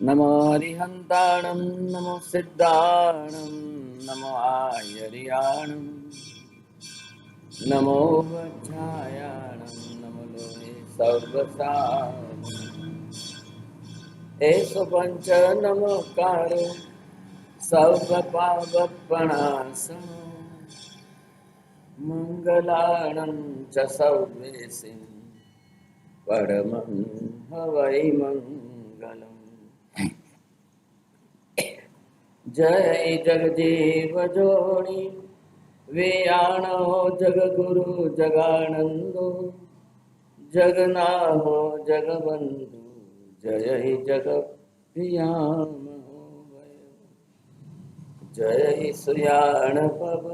नमो हरिहन्ताणं नमो सिद्धाणं नमो आयर्याणं नमो वज्रायाणं नमो लोहे सर्वसारणं एष पञ्च नमोकारो सर्वपापप्रणाशनं मङ्गलानं च सर्वेसिं परमं हवै मङ्गलम्। जय जगजीव जोनि वेयाणो जगगुरु जगानंदो जगनाहो जगबंधु जय जगप्रियामहो जय सुयाण पव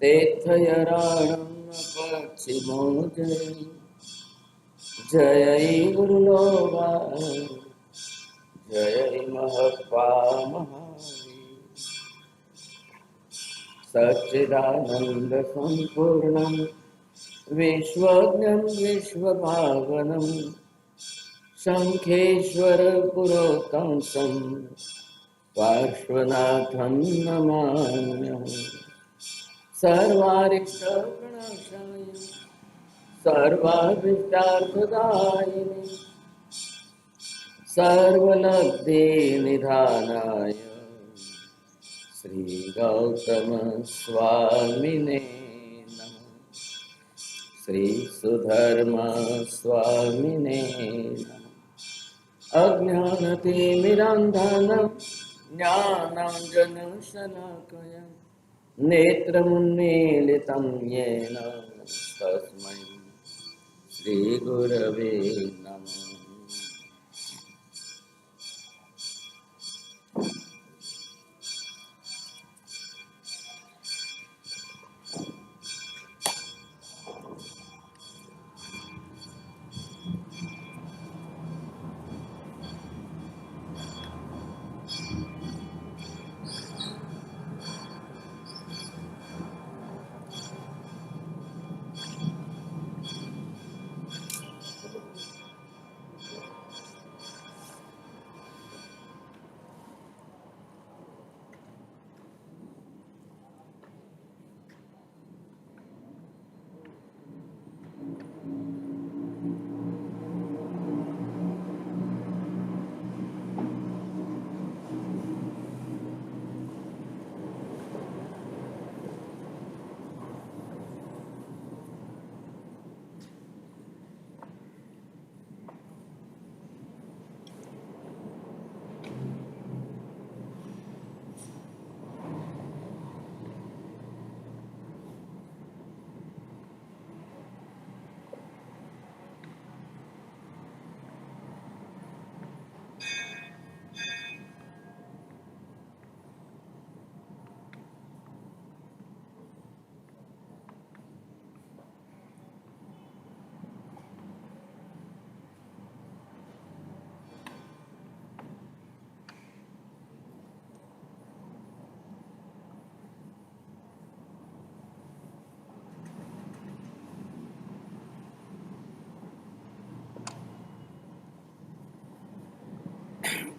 तीर्थयराणं पश्चिमो जय गुरुलोगा जय महत्वा महावीर सच्चिदानंद संपूर्णं विश्वज्ञं विश्वभावनं शंखेश्वर पुरोतमसं पार्श्वनाथं नमाम्यहम् सर्वारिष्टगणशाय सर्वाभीष्टार्थदायिने सर्वलब्धिनिधानाय श्री गौतम स्वामिने नमः। श्री सुधर्मा स्वामिने नमः। अज्ञानतिमिरान्धनं ज्ञानाञ्जनशलाकया नेत्रमुन्मीलितं येन तस्मै श्रीगुरवे नमः।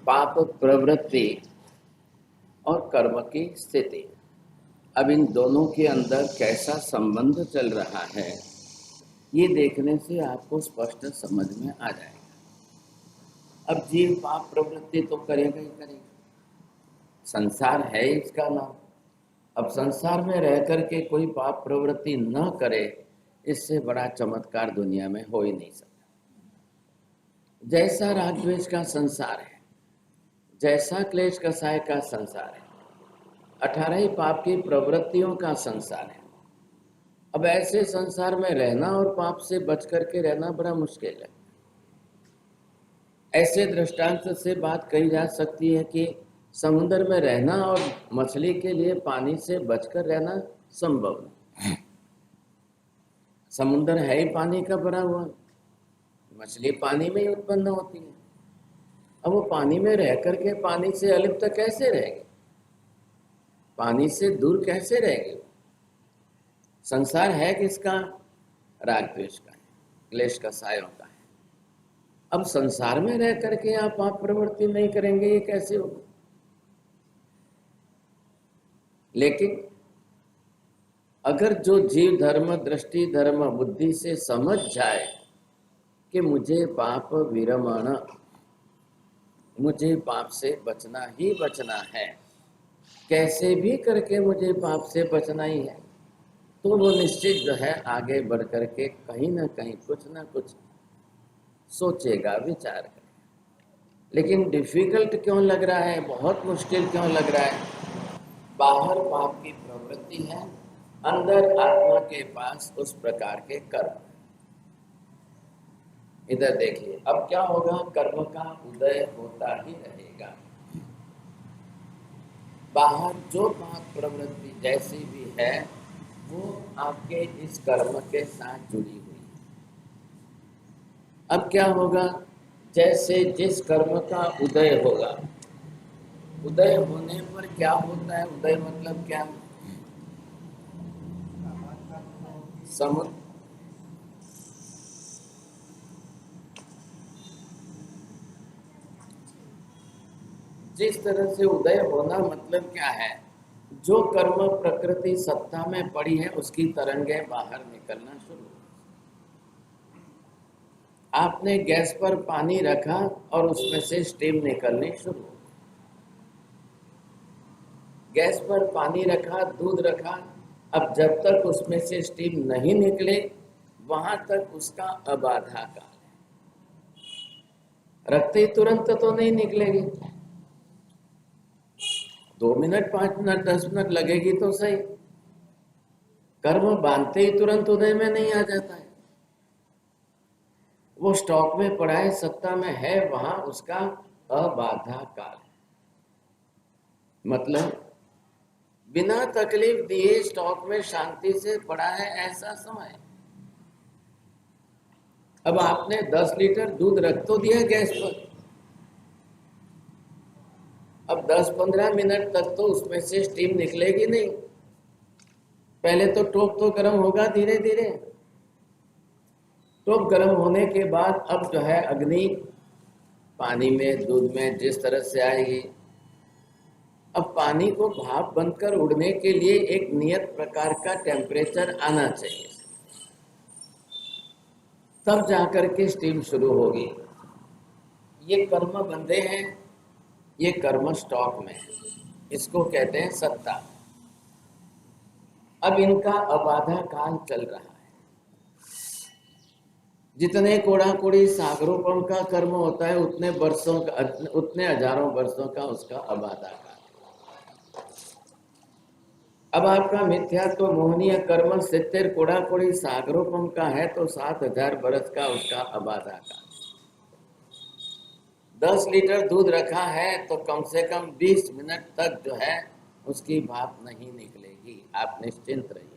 पाप प्रवृत्ति और कर्म की स्थिति, अब इन दोनों के अंदर कैसा संबंध चल रहा है, ये देखने से आपको स्पष्ट समझ में आ जाएगा। अब जीव पाप प्रवृत्ति तो करेगा ही करेगा, संसार है इसका नाम। अब संसार में रह करके कोई पाप प्रवृत्ति न करे, इससे बड़ा चमत्कार दुनिया में हो ही नहीं सकता। जैसा राग द्वेष का संसार है, जैसा क्लेश कसाय का संसार है, 18 ही पाप की प्रवृत्तियों का संसार है। अब ऐसे संसार में रहना और पाप से बच करके रहना बड़ा मुश्किल है। ऐसे दृष्टांत से बात कही जा सकती है कि समुद्र में रहना और मछली के लिए पानी से बचकर रहना संभव नहीं। समुद्र है ही पानी का भरा हुआ, मछली पानी में ही उत्पन्न होती है। अब वो पानी में रह करके पानी से अलिप्त कैसे रहेंगे, पानी से दूर कैसे रहेंगे? संसार है किसका? राग द्वेष का है, क्लेश का सायों का है। अब संसार में रह करके आप पाप प्रवृत्ति नहीं करेंगे, ये कैसे होगा? लेकिन अगर जो जीव धर्म, दृष्टि धर्म, बुद्धि से समझ जाए कि मुझे पाप विरमण, मुझे पाप से बचना ही बचना है, कैसे भी करके मुझे पाप से बचना ही है, तो वो निश्चित जो है आगे बढ़ करके कहीं ना कहीं कुछ ना कुछ सोचेगा, विचार करेगा। लेकिन डिफिकल्ट क्यों लग रहा है, बहुत मुश्किल क्यों लग रहा है? बाहर पाप की प्रवृत्ति है, अंदर आत्मा के पास उस प्रकार के कर्म। इधर देखिए, अब क्या होगा? कर्म का उदय होता ही रहेगा। बाहर जो पाप प्रवृत्ति जैसी भी है, वो आपके इस कर्म के साथ जुड़ी हुई है। अब क्या होगा? जैसे जिस कर्म का उदय होगा, उदय होने पर क्या होता है? उदय मतलब क्या? समुद्र, जिस तरह से उदय होना मतलब क्या है? जो कर्म प्रकृति सत्ता में पड़ी है, उसकी तरंगें बाहर निकलना शुरू। आपने गैस पर पानी रखा और उसमें से स्टीम निकलनी शुरू। गैस पर पानी रखा, दूध रखा, अब जब तक उसमें से स्टीम नहीं निकले, वहां तक उसका अबाधा काल है। रखते ही तुरंत तो नहीं निकलेगी, 2 मिनट, 5 मिनट, 10 मिनट लगेगी तो सही। कर्म बांधते ही तुरंत उदय में नहीं आ जाता है, वो स्टॉक में पड़ा है, सत्ता में है, वहां उसका अबाधा काल है। मतलब बिना तकलीफ दिए स्टॉक में शांति से पड़ा है ऐसा समय। अब आपने 10 लीटर दूध रख तो दिया गैस पर, अब 10-15 मिनट तक तो उसमें से स्टीम निकलेगी नहीं। पहले तो टोप तो गर्म होगा धीरे धीरे, टोप गर्म होने के बाद अब जो है अग्नि पानी में, दूध में जिस तरह से आएगी। अब पानी को भाप बनकर उड़ने के लिए एक नियत प्रकार का टेम्परेचर आना चाहिए, तब जाकर के स्टीम शुरू होगी। ये कर्म बंधे हैं, ये कर्म स्टॉक में है, इसको कहते हैं सत्ता। अब इनका अबाधा काल चल रहा है। जितने कोड़ा कोड़ी सागरोपम का कर्म होता है, उतने वर्षों का, उतने हजारों वर्षों का उसका अबाधा काल। अब आपका मिथ्यात्व मोहनीय कर्म 70 कोड़ा कोड़ी सागरोपम का है, तो 7,000 वर्ष का उसका अबाधा काल। 10 लीटर दूध रखा है तो कम से कम 20 मिनट तक जो है उसकी भाप नहीं निकलेगी, आप निश्चिंत रहिए।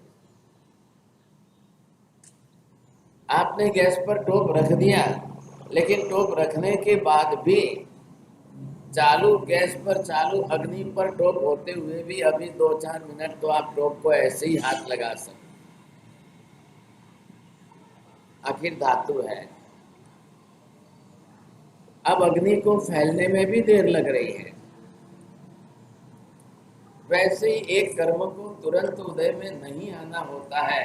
आपने गैस पर टोप रख दिया, लेकिन टोप रखने के बाद भी चालू गैस पर, चालू अग्नि पर टोप होते हुए भी अभी 2-4 मिनट तो आप टोप को ऐसे ही हाथ लगा सकते, आखिर धातु है। अब अग्नि को फैलने में भी देर लग रही है। वैसे ही एक कर्म को तुरंत उदय में नहीं आना होता है,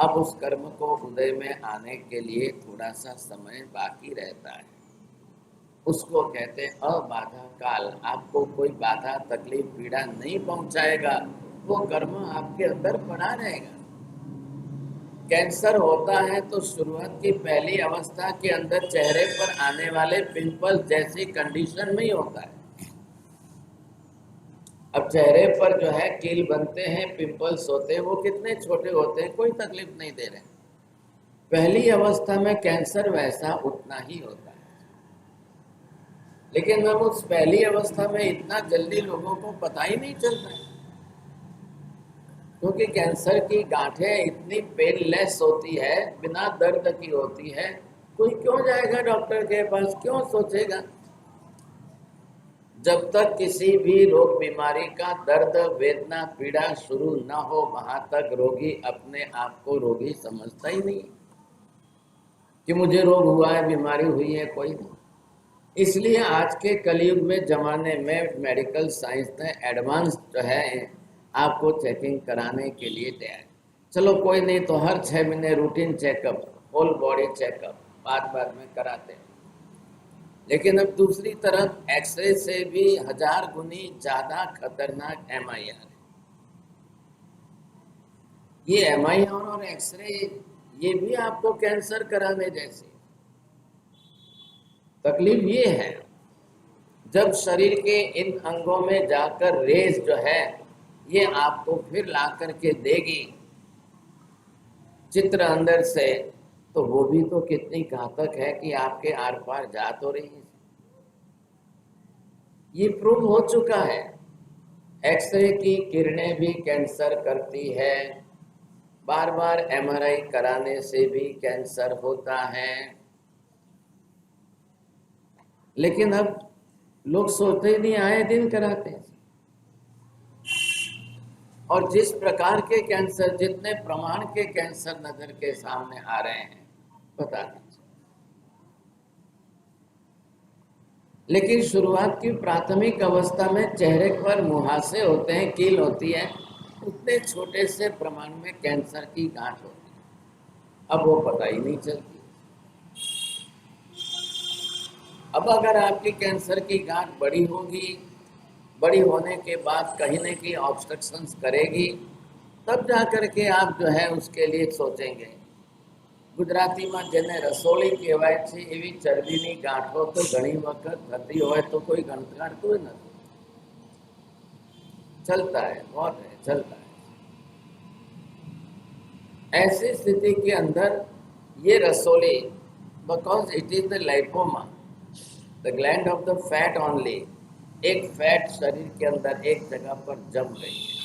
अब उस कर्म को उदय में आने के लिए थोड़ा सा समय बाकी रहता है, उसको कहते हैं अबाधा काल। आपको कोई बाधा, तकलीफ, पीड़ा नहीं पहुंचाएगा, वो कर्म आपके अंदर पड़ा रहेगा। कैंसर होता है तो शुरुआत की पहली अवस्था के अंदर चेहरे पर आने वाले पिंपल जैसी कंडीशन में ही होता है। अब चेहरे पर जो है कील बनते हैं, पिंपल्स होते हैं, वो कितने छोटे होते हैं, कोई तकलीफ नहीं दे रहे। पहली अवस्था में कैंसर वैसा उतना ही होता है, लेकिन हम उस पहली अवस्था में इतना जल्दी लोगों को पता ही नहीं चलता है, क्योंकि कैंसर की गांठें इतनी पेनलेस होती है, बिना दर्द की होती है। कोई क्यों जाएगा डॉक्टर के पास, क्यों सोचेगा? जब तक किसी भी रोग बीमारी का दर्द, वेदना, पीड़ा शुरू ना हो, वहां तक रोगी अपने आप को रोगी समझता ही नहीं कि मुझे रोग हुआ है, बीमारी हुई है। कोई नहीं, इसलिए आज के कलयुग में जमाने में मेडिकल साइंस ने एडवांस जो है आपको चेकिंग कराने के लिए दिया है। चलो कोई नहीं तो हर 6 महीने routine checkup, whole body checkup बाद बाद में कराते हैं। लेकिन अब दूसरी तरफ एक्सरे से भी 1000 गुनी ज्यादा खतरनाक MIR है। ये MIR और एक्सरे ये भी आपको कैंसर कराने जैसे। तकलीफ ये है जब शरीर के इन अंगों में जाकर रेस जो है ये आपको फिर ला करके देगी चित्र अंदर से, तो वो भी तो कितनी घातक है कि आपके आर पार जा तो रही है। ये प्रूव हो चुका है। एक्सरे की किरणें भी कैंसर करती है, बार बार MRI कराने से भी कैंसर होता है। लेकिन अब लोग सोचते ही नहीं, आए दिन कराते हैं। और जिस प्रकार के कैंसर, जितने प्रमाण के कैंसर नजर के सामने आ रहे हैं पता नहीं। लेकिन शुरुआत की प्राथमिक अवस्था में चेहरे पर मुहासे होते हैं, कील होती है, उतने छोटे से प्रमाण में कैंसर की गांठ होती है। अब वो पता ही नहीं चलती। अब अगर आपकी कैंसर की गांठ बड़ी होगी, बड़ी होने के बाद कहीं न कहीं ऑब्स्ट्रक्शंस करेगी, तब जा करके आप जो है उसके लिए सोचेंगे। ગુજરાતીમાં જેને રસોળી કહેવાય છે એવી ચરબીની ગાંઠો તો ઘણી વખત થતી હોય તો કોઈ ગણકારતું નથી। चलता है, बहुत है, चलता है। ऐसी स्थिति के अंदर ये रसोली, because it is the lipoma, the gland of the fat only, एक फैट शरीर के अंदर एक जगह पर जम गई है।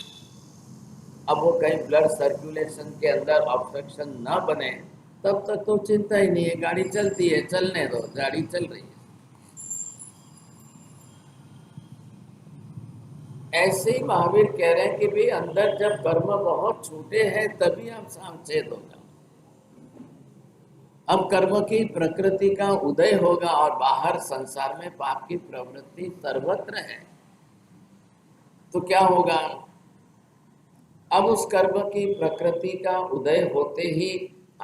अब वो कहीं ब्लड सर्कुलेशन के अंदर ऑब्स्ट्रक्शन न बने तब तक तो चिंता ही नहीं है, गाड़ी चलती है, चलने दो, गाड़ी चल रही है। ऐसे ही महावीर कह रहे हैं कि भाई अंदर जब कर्म बहुत छोटे हैं तभी आप सावचेत हो जाओ। अब कर्म की प्रकृति का उदय होगा और बाहर संसार में पाप की प्रवृत्ति सर्वत्र है, तो क्या होगा? अब उस कर्म की प्रकृति का उदय होते ही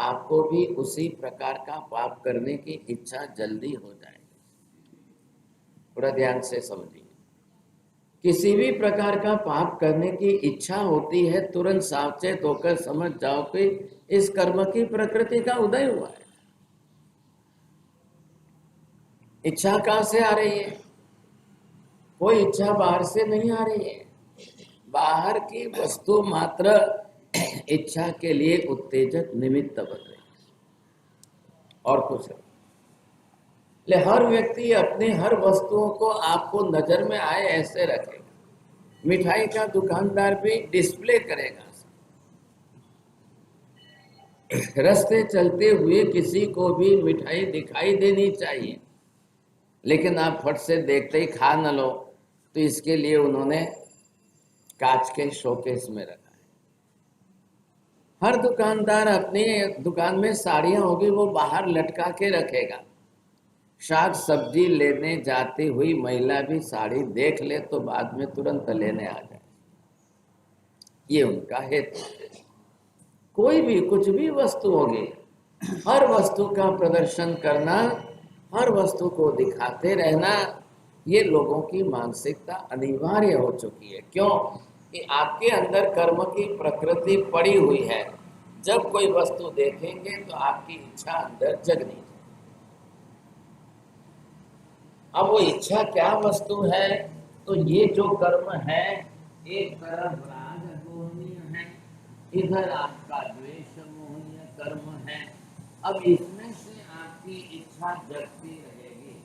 आपको भी उसी प्रकार का पाप करने की इच्छा जल्दी हो जाएगी। थोड़ा ध्यान से समझिए। किसी भी प्रकार का पाप करने की इच्छा होती है, तुरंत सावचेत होकर समझ जाओ कि इस कर्म की प्रकृति का उदय हुआ है। इच्छा कहां से आ रही है? कोई इच्छा बाहर से नहीं आ रही है। बाहर की वस्तु मात्र इच्छा के लिए उत्तेजक निमित्त बन रही है और कुछ नहीं। ले हर व्यक्ति अपने हर वस्तुओं को आपको नजर में आए ऐसे रखेगा। मिठाई का दुकानदार भी डिस्प्ले करेगा। रास्ते चलते हुए किसी को भी मिठाई दिखाई देनी चाहिए, लेकिन आप फट से देखते ही खा न लो, तो इसके लिए उन्होंने कांच के शोकेस में रखा है। हर दुकानदार अपनी दुकान में साड़ियां होगी वो बाहर लटका के रखेगा। साग सब्जी लेने जाती हुई महिला भी साड़ी देख ले तो बाद में तुरंत लेने आ जाए, ये उनका हेतु है। कोई भी कुछ भी वस्तु होगी, हर वस्तु का प्रदर्शन करना, हर वस्तु को दिखाते रहना, ये लोगों की मानसिकता अनिवार्य हो चुकी है। क्यों? कि आपके अंदर कर्म की प्रकृति पड़ी हुई है। जब कोई वस्तु देखेंगे तो आपकी इच्छा अंदर जगनी है। अब वो इच्छा क्या वस्तु है? तो ये जो कर्म है, एक तरफ राग मोहनीय है, इधर आपका द्वेष मोहनीय कर्म है। अब इसमें से आपकी इच्छा जगती रहेगी।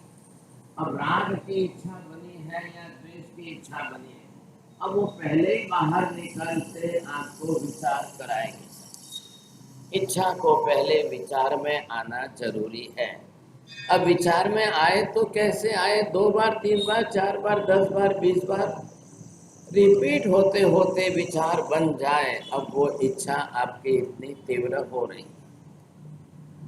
अब राग की इच्छा बनी है या द्वेष की इच्छा बनी है, अब वो पहले ही बाहर निकल से आपको विचार कराएंगे। इच्छा को पहले विचार में आना जरूरी है। अब विचार में आए तो कैसे आए? 2 बार, 3 बार, 4 बार, 10 बार, 20 बार रिपीट होते होते विचार बन जाए। अब वो इच्छा आपकी इतनी तीव्र हो रही,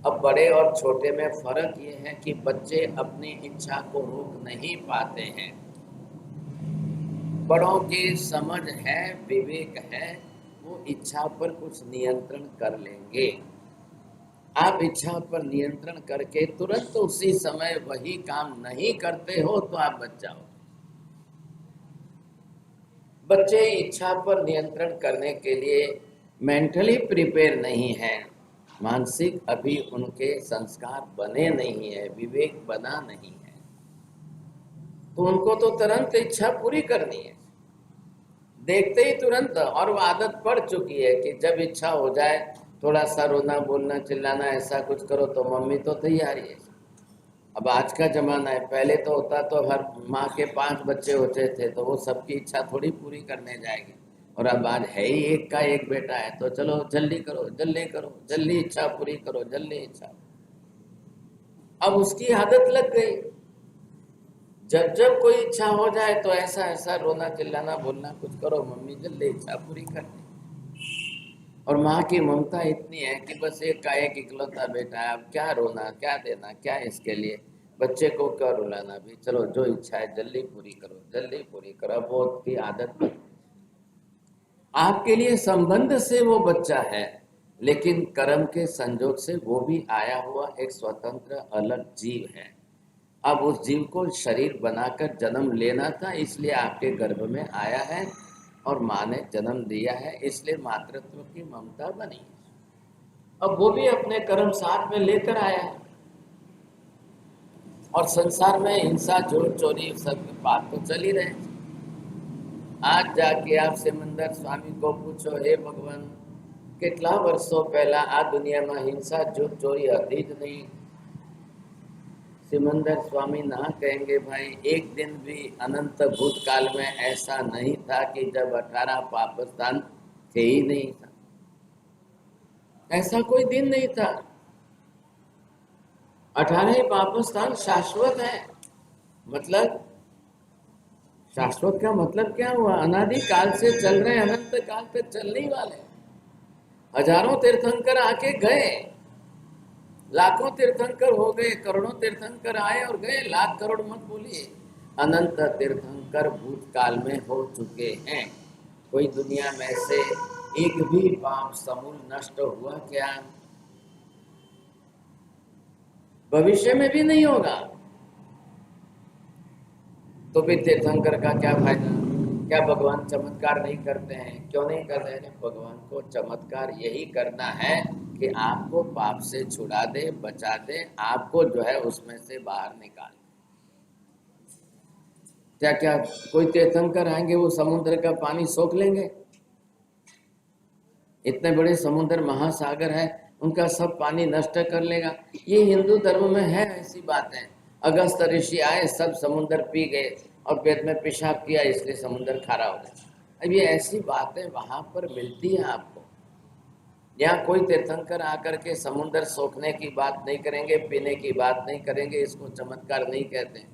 अब बड़े और छोटे में फर्क ये है कि बच्चे अपनी इच्छा को रोक नहीं पाते हैं। बड़ों की समझ है, विवेक है, वो इच्छा पर कुछ नियंत्रण कर लेंगे। आप इच्छा पर नियंत्रण करके तुरंत उसी समय वही काम नहीं करते हो तो आप बच जाओ। बच्चे इच्छा पर नियंत्रण करने के लिए मेंटली प्रिपेयर नहीं है, मानसिक अभी उनके संस्कार बने नहीं है, विवेक बना नहीं है, तो उनको तो तुरंत इच्छा पूरी करनी है, देखते ही तुरंत। और वो आदत पड़ चुकी है कि जब इच्छा हो जाए थोड़ा सा रोना बोलना चिल्लाना ऐसा कुछ करो तो मम्मी तो तैयारी है। अब आज का जमाना है, पहले तो होता तो हर माँ के 5 बच्चे होते थे तो वो सबकी इच्छा थोड़ी पूरी करने जाएगी, और अब आज है ही एक का एक बेटा है तो चलो जल्दी करो जल्दी करो जल्दी इच्छा पूरी करो जल्दी इच्छा। अब उसकी आदत लग गई, जब जब कोई इच्छा हो जाए तो ऐसा ऐसा रोना चिल्लाना बोलना कुछ करो मम्मी जल्दी इच्छा पूरी कर दे। और माँ की ममता इतनी है कि बस एक का एक इकलौता बेटा है, अब क्या रोना क्या देना क्या इसके लिए, बच्चे को क्या रुलाना, भी चलो जो इच्छा है जल्दी पूरी करो जल्दी पूरी करो। अब वो उसकी आदत बन, आपके लिए संबंध से वो बच्चा है, लेकिन कर्म के संजोग से वो भी आया हुआ एक स्वतंत्र अलग जीव है। अब उस जीव को शरीर बनाकर जन्म लेना था, इसलिए आपके गर्भ में आया है और माँ ने जन्म दिया है, इसलिए मातृत्व की ममता बनी। अब वो भी अपने कर्म साथ में लेकर आया है, और संसार में हिंसा चोर चोरी सब बात तो चल ही रहे। आज जाके आप सिमंदर स्वामी को पूछो, हे भगवान કેટલા વર્ષો પહેલા આ દુનિયામાં હિંસા જૂઠ ચોરી હતી જ नहीं। सिमंदर स्वामी ना कहेंगे भाई एक दिन भी अनंत भूतकाल में ऐसा नहीं था कि जब 18 पाकिस्तान थे ही नहीं था, ऐसा कोई दिन नहीं था। 18 पाकिस्तान शाश्वत है, मतलब शाश्वत का मतलब क्या हुआ, अनादि काल से चल रहे, अनंत काल तक चलने वाले। हजारों तीर्थंकर आके गए, लाखों तीर्थंकर हो गए, करोड़ों तीर्थंकर आए और गए, लाख करोड़ मत बोलिए, अनंत तीर्थंकर भूतकाल में हो चुके हैं। कोई दुनिया में से एक भी पाप समूल नष्ट हुआ क्या? भविष्य में भी नहीं होगा। तो फिर तीर्थंकर का क्या फायदा? क्या भगवान चमत्कार नहीं करते हैं? क्यों नहीं कर रहे हैं? भगवान को चमत्कार यही करना है कि आपको पाप से छुड़ा दे, बचा दे, आपको जो है उसमें से बाहर निकाल। क्या क्या कोई तीर्थंकर आएंगे वो समुद्र का पानी सोख लेंगे? इतने बड़े समुद्र महासागर है, उनका सब पानी नष्ट कर लेगा? ये हिंदू धर्म में है ऐसी बातें। अगस्त ऋषि आए, सब समुद्र पी गए और पेट में पेशाब किया, इसलिए समुद्र खारा हो गया। अब ये ऐसी बातें वहां पर मिलती हैं आपको। यहाँ कोई तीर्थंकर आकर के समुद्र सोखने की बात नहीं करेंगे, पीने की बात नहीं करेंगे, इसको चमत्कार नहीं कहते।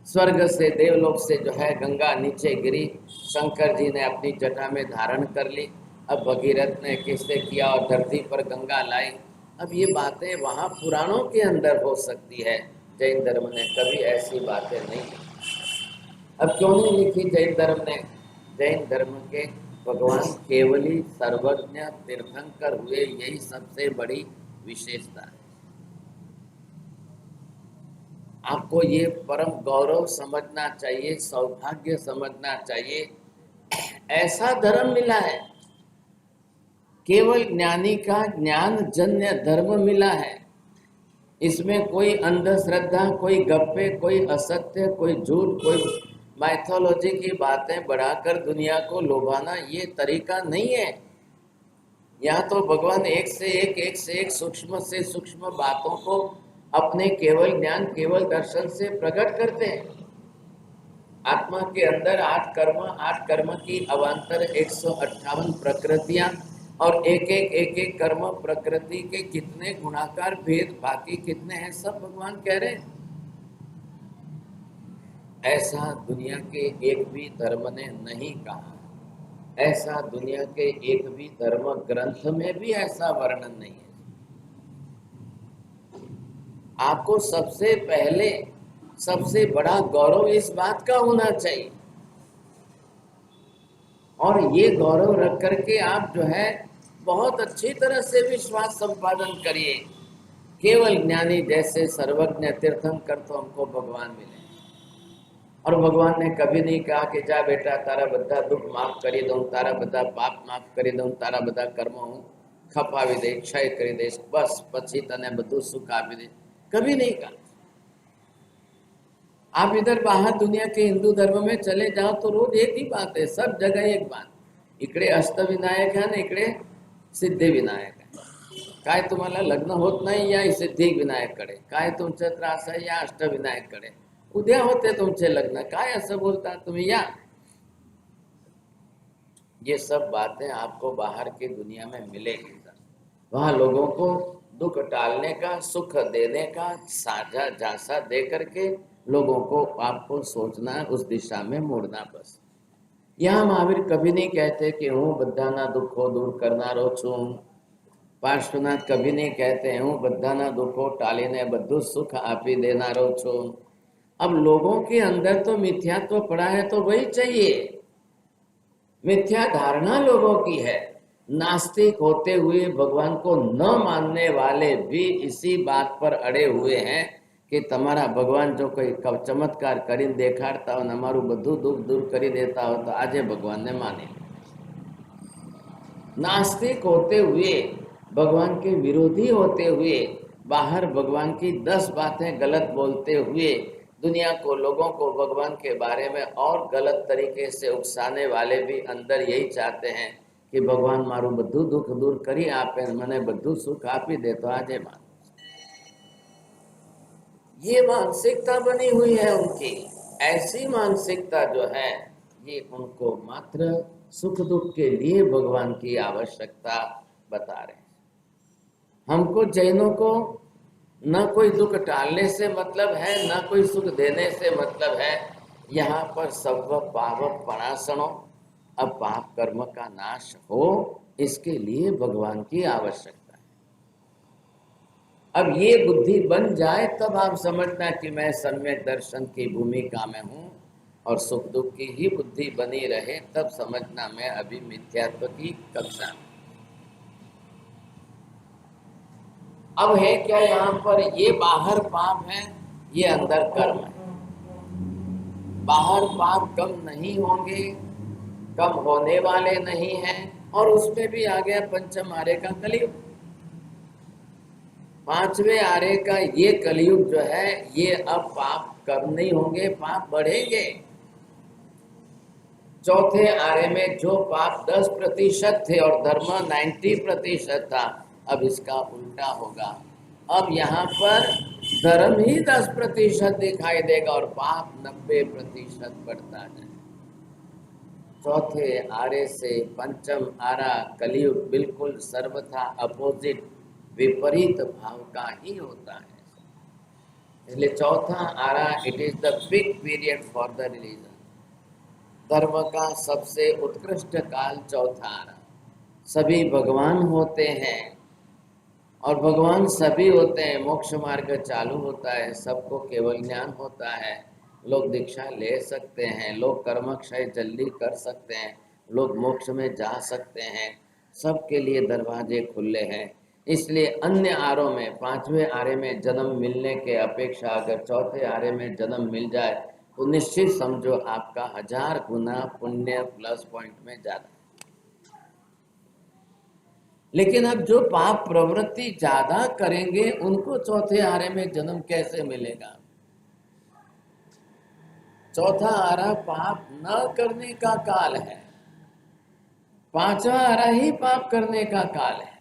स्वर्ग से देवलोक से जो है गंगा नीचे गिरी, शंकर जी ने अपनी जटा में धारण कर ली, अब भगीरथ ने किससे किया और धरती पर गंगा लाई। अब ये बातें वहाँ पुराणों के अंदर हो सकती है, जैन धर्म ने कभी ऐसी बातें नहीं लिखी। अब क्यों नहीं लिखी जैन धर्म ने? जैन धर्म के भगवान केवली सर्वज्ञ तीर्थंकर हुए, यही सबसे बड़ी विशेषता है। आपको ये परम गौरव समझना चाहिए, सौभाग्य समझना चाहिए, ऐसा धर्म मिला है, केवल ज्ञानी का ज्ञान जन्य धर्म मिला है। इसमें कोई अंधश्रद्धा, कोई गप्पे, कोई असत्य, कोई झूठ, कोई माइथोलॉजी की बातें बढ़ाकर दुनिया को लोभाना ये तरीका नहीं है। यहाँ तो भगवान एक से एक सूक्ष्म से सूक्ष्म बातों को अपने केवल ज्ञान केवल दर्शन से प्रकट करते हैं। आत्मा के अंदर 8 कर्म की अवान्तर 158 प्रकृतियां, और एक एक कर्म प्रकृति के कितने गुणाकार भेद बाकी कितने हैं, सब भगवान कह रहे हैं। ऐसा दुनिया के एक भी धर्म ने नहीं कहा, ऐसा दुनिया के एक भी धर्म ग्रंथ में भी ऐसा वर्णन नहीं है। आपको सबसे पहले सबसे बड़ा गौरव इस बात का होना चाहिए, और ये गौरव रख करके आप जो है बहुत अच्छी तरह से विश्वास संपादन करिए। केवल ज्ञानी जैसे सर्वज्ञ तीर्थम कर तो हमको भगवान मिले। और भगवान ने कभी नहीं कहा कि जा बेटा तारा बधा दुख माफ करी दूं, तारा बधा पाप माफ करी दूं, तारा बधा कर्म हूँ खपावी दे, क्षय करी दे, बस पछी तने बधु सुख आपी दे, कभी नहीं कहा। आप इधर बाहर दुनिया के हिंदू धर्म में चले जाओ तो रोज एक ही बात है, सब जगह एक बात, इकडे अष्टविनायक है ना, इकडे सिद्धिविनायक है। काय तुम्हाला लग्न होत नाही या सिद्धिविनायककडे, काय तुमचं त्रास आहे या अष्टविनायककडे, उद्या होते तुमचे लग्न, काय असं बोलता तुम्ही या। ये सब बातें आपको बाहर की दुनिया में मिलेगी। वहां लोगों को दुख टालने का, सुख देने का साझा झांसा दे करके लोगों को आपको सोचना, उस दिशा में मुड़ना। बस यहाँ महावीर कभी नहीं कहते कि हूँ बधाना दुखो दूर करनारो छू। पार्श्वनाथ कभी नहीं कहते हूँ बधाना दुखो टालीने बधु सुख आपी देनारो छू। अब लोगों के अंदर तो मिथ्यात्व पड़ा है तो वही चाहिए। मिथ्या धारणा लोगों की है। नास्तिक होते हुए भगवान को न मानने वाले भी इसी बात पर अड़े हुए हैं कि तमारा भगवान जो कोई चमत्कार करी देखाड़ता हो, अमारू बधु दुख दूर करी देता हो तो आज भगवान ने माने। नास्तिक होते हुए, भगवान के विरोधी होते हुए, बाहर भगवान की 10 बातें गलत बोलते हुए दुनिया को, लोगों को भगवान के बारे में और गलत तरीके से उकसाने वाले भी अंदर यही चाहते हैं कि भगवान मारू बधु दुख दूर करी आपे, मने बधु सुख आपी दे तो आजे मान। ये मानसिकता बनी हुई है उनकी। ऐसी मानसिकता जो है ये उनको मात्र सुख दुख के लिए भगवान की आवश्यकता बता रहे हैं। हमको जैनों को न कोई दुख टालने से मतलब है, न कोई सुख देने से मतलब है। यहाँ पर सब पाप पणासणों, अब पाप कर्म का नाश हो, इसके लिए भगवान की आवश्यकता है। अब ये बुद्धि बन जाए तब आप समझना कि मैं सम्यक दर्शन की भूमिका में हूँ, और सुख दुख की ही बुद्धि बनी रहे तब समझना मैं अभी मिथ्यात्व की कक्षा में। अब है क्या यहाँ पर, ये बाहर पाप है, ये अंदर कर्म है। बाहर पाप कम नहीं होंगे, कम होने वाले नहीं हैं, और उसमें भी आ गया पंचम आर्य का कलयुग। 5वें आर्य का ये कलयुग जो है, ये अब पाप कम नहीं होंगे, पाप बढ़ेंगे। चौथे आर्य में जो पाप 10% थे और धर्म 90% था, अब इसका उल्टा होगा। अब यहाँ पर धर्म ही 10% दिखाई देगा और पाप 90% बढ़ता है। चौथे आर्य से पंचम आरा कलयुग बिल्कुल सर्वथा अपोजिट, विपरीत भाव का ही होता है। इसलिए चौथा आरा, it is the big period for the religion. धर्म का सबसे उत्कृष्ट काल चौथा आरा। सभी भगवान होते हैं, और भगवान सभी होते हैं। मोक्ष मार्ग चालू होता है, सबको केवल ज्ञान होता है, लोग दीक्षा ले सकते हैं, लोग कर्म क्षय जल्दी कर सकते हैं, लोग मोक्ष में जा सकते हैं, सबके लिए दरवाजे खुले हैं। इसलिए अन्य आरों में, 5वें आर्य में जन्म मिलने के अपेक्षा अगर चौथे आर्य में जन्म मिल जाए तो निश्चित समझो आपका 1000 गुना पुण्य प्लस पॉइंट में ज्यादा। लेकिन अब जो पाप प्रवृत्ति ज्यादा करेंगे उनको चौथे आरे में जन्म कैसे मिलेगा? चौथा आरा पाप न करने का काल है, 5वां आरा ही पाप करने का काल है।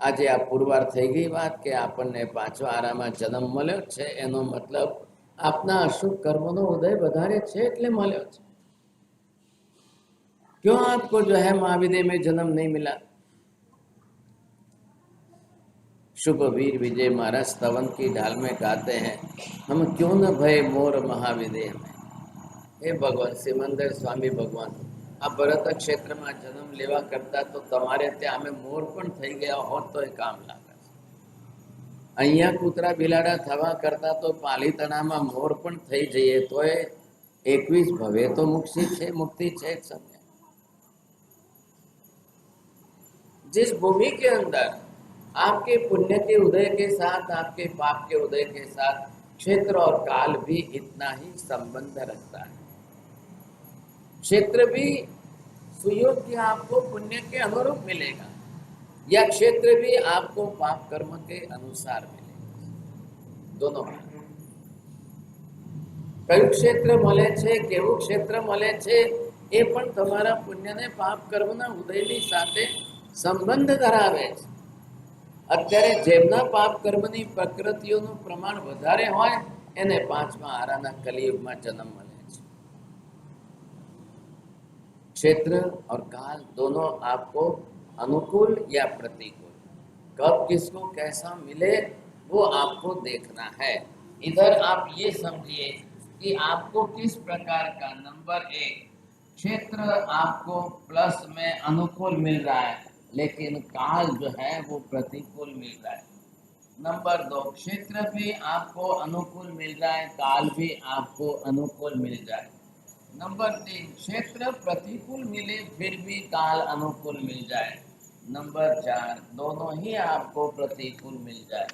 आज आ पुरવાર થઈ ગઈ વાત કે આપણને 5વા આરામાં જન્મ મળ્યો છે, એનો મતલબ આપના અશુભ કર્મનો ઉદય વધારે છે એટલે મળ્યો છે। क्यों आपको जो है महाविद्य में जन्म नहीं मिला? शुभ वीर विजय महाराज स्तवन की ढाल में गाते हैं, हम क्यों न भय मोर महाविदेह में। हे भगवान सिमंदर स्वामी भगवान, आ भरत क्षेत्र में जन्म लेवा करता तो तमारे त्या में मोर पण थई गया होत तो काम लागे। અહીંયા કૂતરા બિલાડા થવા કરતા તો પાલીતાણામાં મોર પણ થઈ જઈએ તોય 21 ભવે તો मुक्ति છે एक समय। जिस भूमि के अंदर आपके पुण्य के उदय के साथ आपके पाप के उदय के साथ क्षेत्र और काल भी इतना ही संबंध रखता है। क्षेत्र भी सुयोग्य आपको पुण्य के अनुरूप मिलेगा या क्षेत्र भी आपको पाप कर्म के अनुसार मिलेगा, दोनों। કયું ક્ષેત્ર મળે છે, કેવું ક્ષેત્ર મળે છે, એ પણ તમારા પુણ્ય ને પાપ કર્મના ઉદયની સાથે સંબંધ ધરાવે છે। અત્યારે જેમના પાપ કર્મની પ્રકૃતિઓનું પ્રમાણ વધારે હોય એને પાંચમા આરાના કલિયુગમાં જન્મ મળે છે। क्षेत्र और काल दोनों आपको अनुकूल या प्रतिकूल, कब किसको कैसा मिले वो आपको देखना है। इधर आप ये समझिए कि आपको किस प्रकार का, नंबर 1 क्षेत्र आपको प्लस में अनुकूल मिल रहा है लेकिन काल जो है वो प्रतिकूल मिल रहा है। नंबर 2 क्षेत्र भी आपको अनुकूल मिल रहा है, काल भी आपको अनुकूल मिल रहा है। नंबर 3 क्षेत्र प्रतिकूल मिले फिर भी काल अनुकूल मिल जाए। नंबर 4 दोनों ही आपको प्रतिकूल मिल जाए।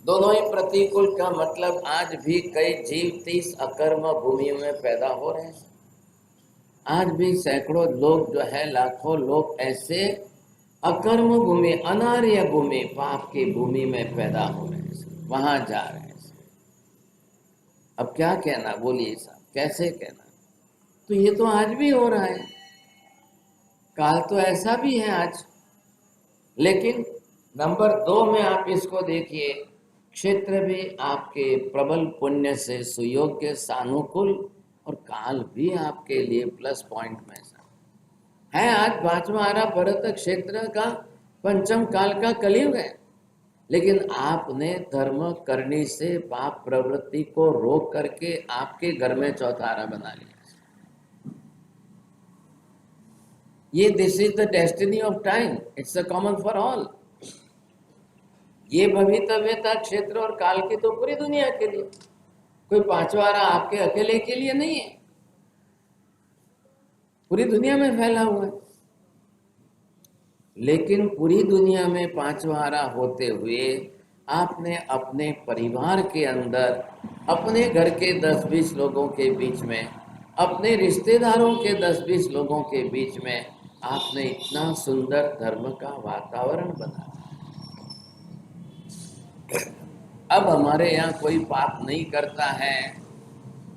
दोनों ही प्रतिकूल का मतलब आज भी कई जीव 30 अकर्म भूमियों में पैदा हो रहे हैं। आज भी सैकड़ों लोग जो है, लाखों लोग ऐसे अकर्म भूमि, अनार्य भूमि, पाप की भूमि में पैदा हो रहे हैं, वहां जा रहे हैं। अब क्या कहना, बोलिए साहब, कैसे कहना? तो ये तो आज भी हो रहा है, काल तो ऐसा भी है आज। लेकिन नंबर 2 में आप इसको देखिए, क्षेत्र भी आपके प्रबल पुण्य से सुयोग्य सानुकूल और काल भी आपके लिए प्लस पॉइंट में है। आज 5वां आरा भरत क्षेत्र का पंचम काल का कलयुग है, लेकिन आपने धर्म करने से पाप प्रवृत्ति को रोक करके आपके घर में चौथा आरा बना लिया। ये this is the destiny of time, it's a common for all. ये भवितव्यता क्षेत्र और काल की तो पूरी दुनिया के लिए, कोई 5वां आरा आपके अकेले के लिए नहीं है, पूरी दुनिया में फैला हुआ है। लेकिन पूरी दुनिया में 5वां आरा होते हुए आपने अपने परिवार के अंदर, अपने घर के 10-20 लोगों के बीच में, अपने रिश्तेदारों के 10-20 लोगों के बीच में आपने इतना सुंदर धर्म का वातावरण बनाया। अब हमारे यहाँ कोई पाप नहीं करता है,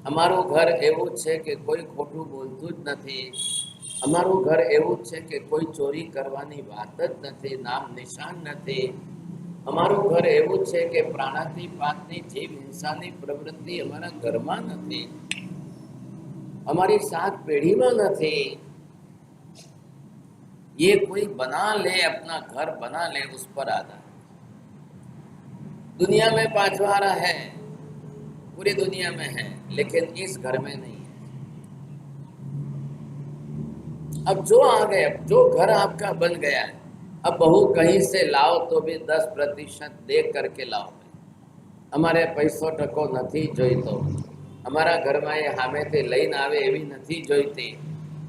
અમારું ઘર એવું છે કે કોઈ ખોટું બોલતું જ નથી, અમારું ઘર એવું છે કે કોઈ ચોરી કરવાની વાત જ નથી, નામ નિશાન નથી, અમારું ઘર એવું છે કે પ્રાણાતિપાતની જીવ હિંસાની પ્રવૃત્તિ અમારા ઘરમાં નથી, અમારી 7 પેઢીમાં નથી। ये कोई बना ले, अपना घर बना ले, उस पर आधार। दुनिया में 5वां आरा है, पूरी दुनिया में है, लेकिन इस घर में नहीं है। अब जो आ गए, अब जो घर आपका बन गया है, अब बहू कहीं से लाओ तो भी 10% देख करके लाओ। हमारे पैसो टको नहीं जोईतो, हमारा घर में ये हामे ते लईने आवे एवी नहीं जोईती,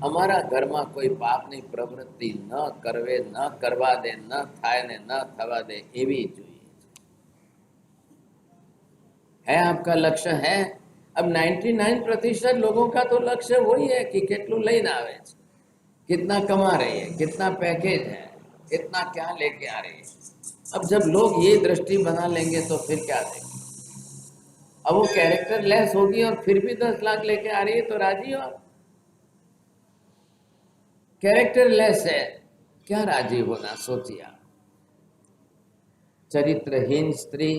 हमारा घर में कोई पापनी प्रवृत्ति न करवे, न करवा दे, न थाय ने न थवा दे, एवी जोईए। है आपका लक्ष्य है? अब 99% लोगों का तो लक्ष्य वही है कि कितलू लईने आवे छे, कितना कमा रही है, कितना पैकेज है, कितना क्या लेके आ रही है। अब जब लोग ये दृष्टि बना लेंगे तो फिर क्या देंगे? अब वो कैरेक्टर लेस होगी और फिर भी 10 लाख लेके आ रही है तो राजी हो? कैरेक्टर लेस है, क्या राजी होना, सोचिए। चरित्रहीन स्त्री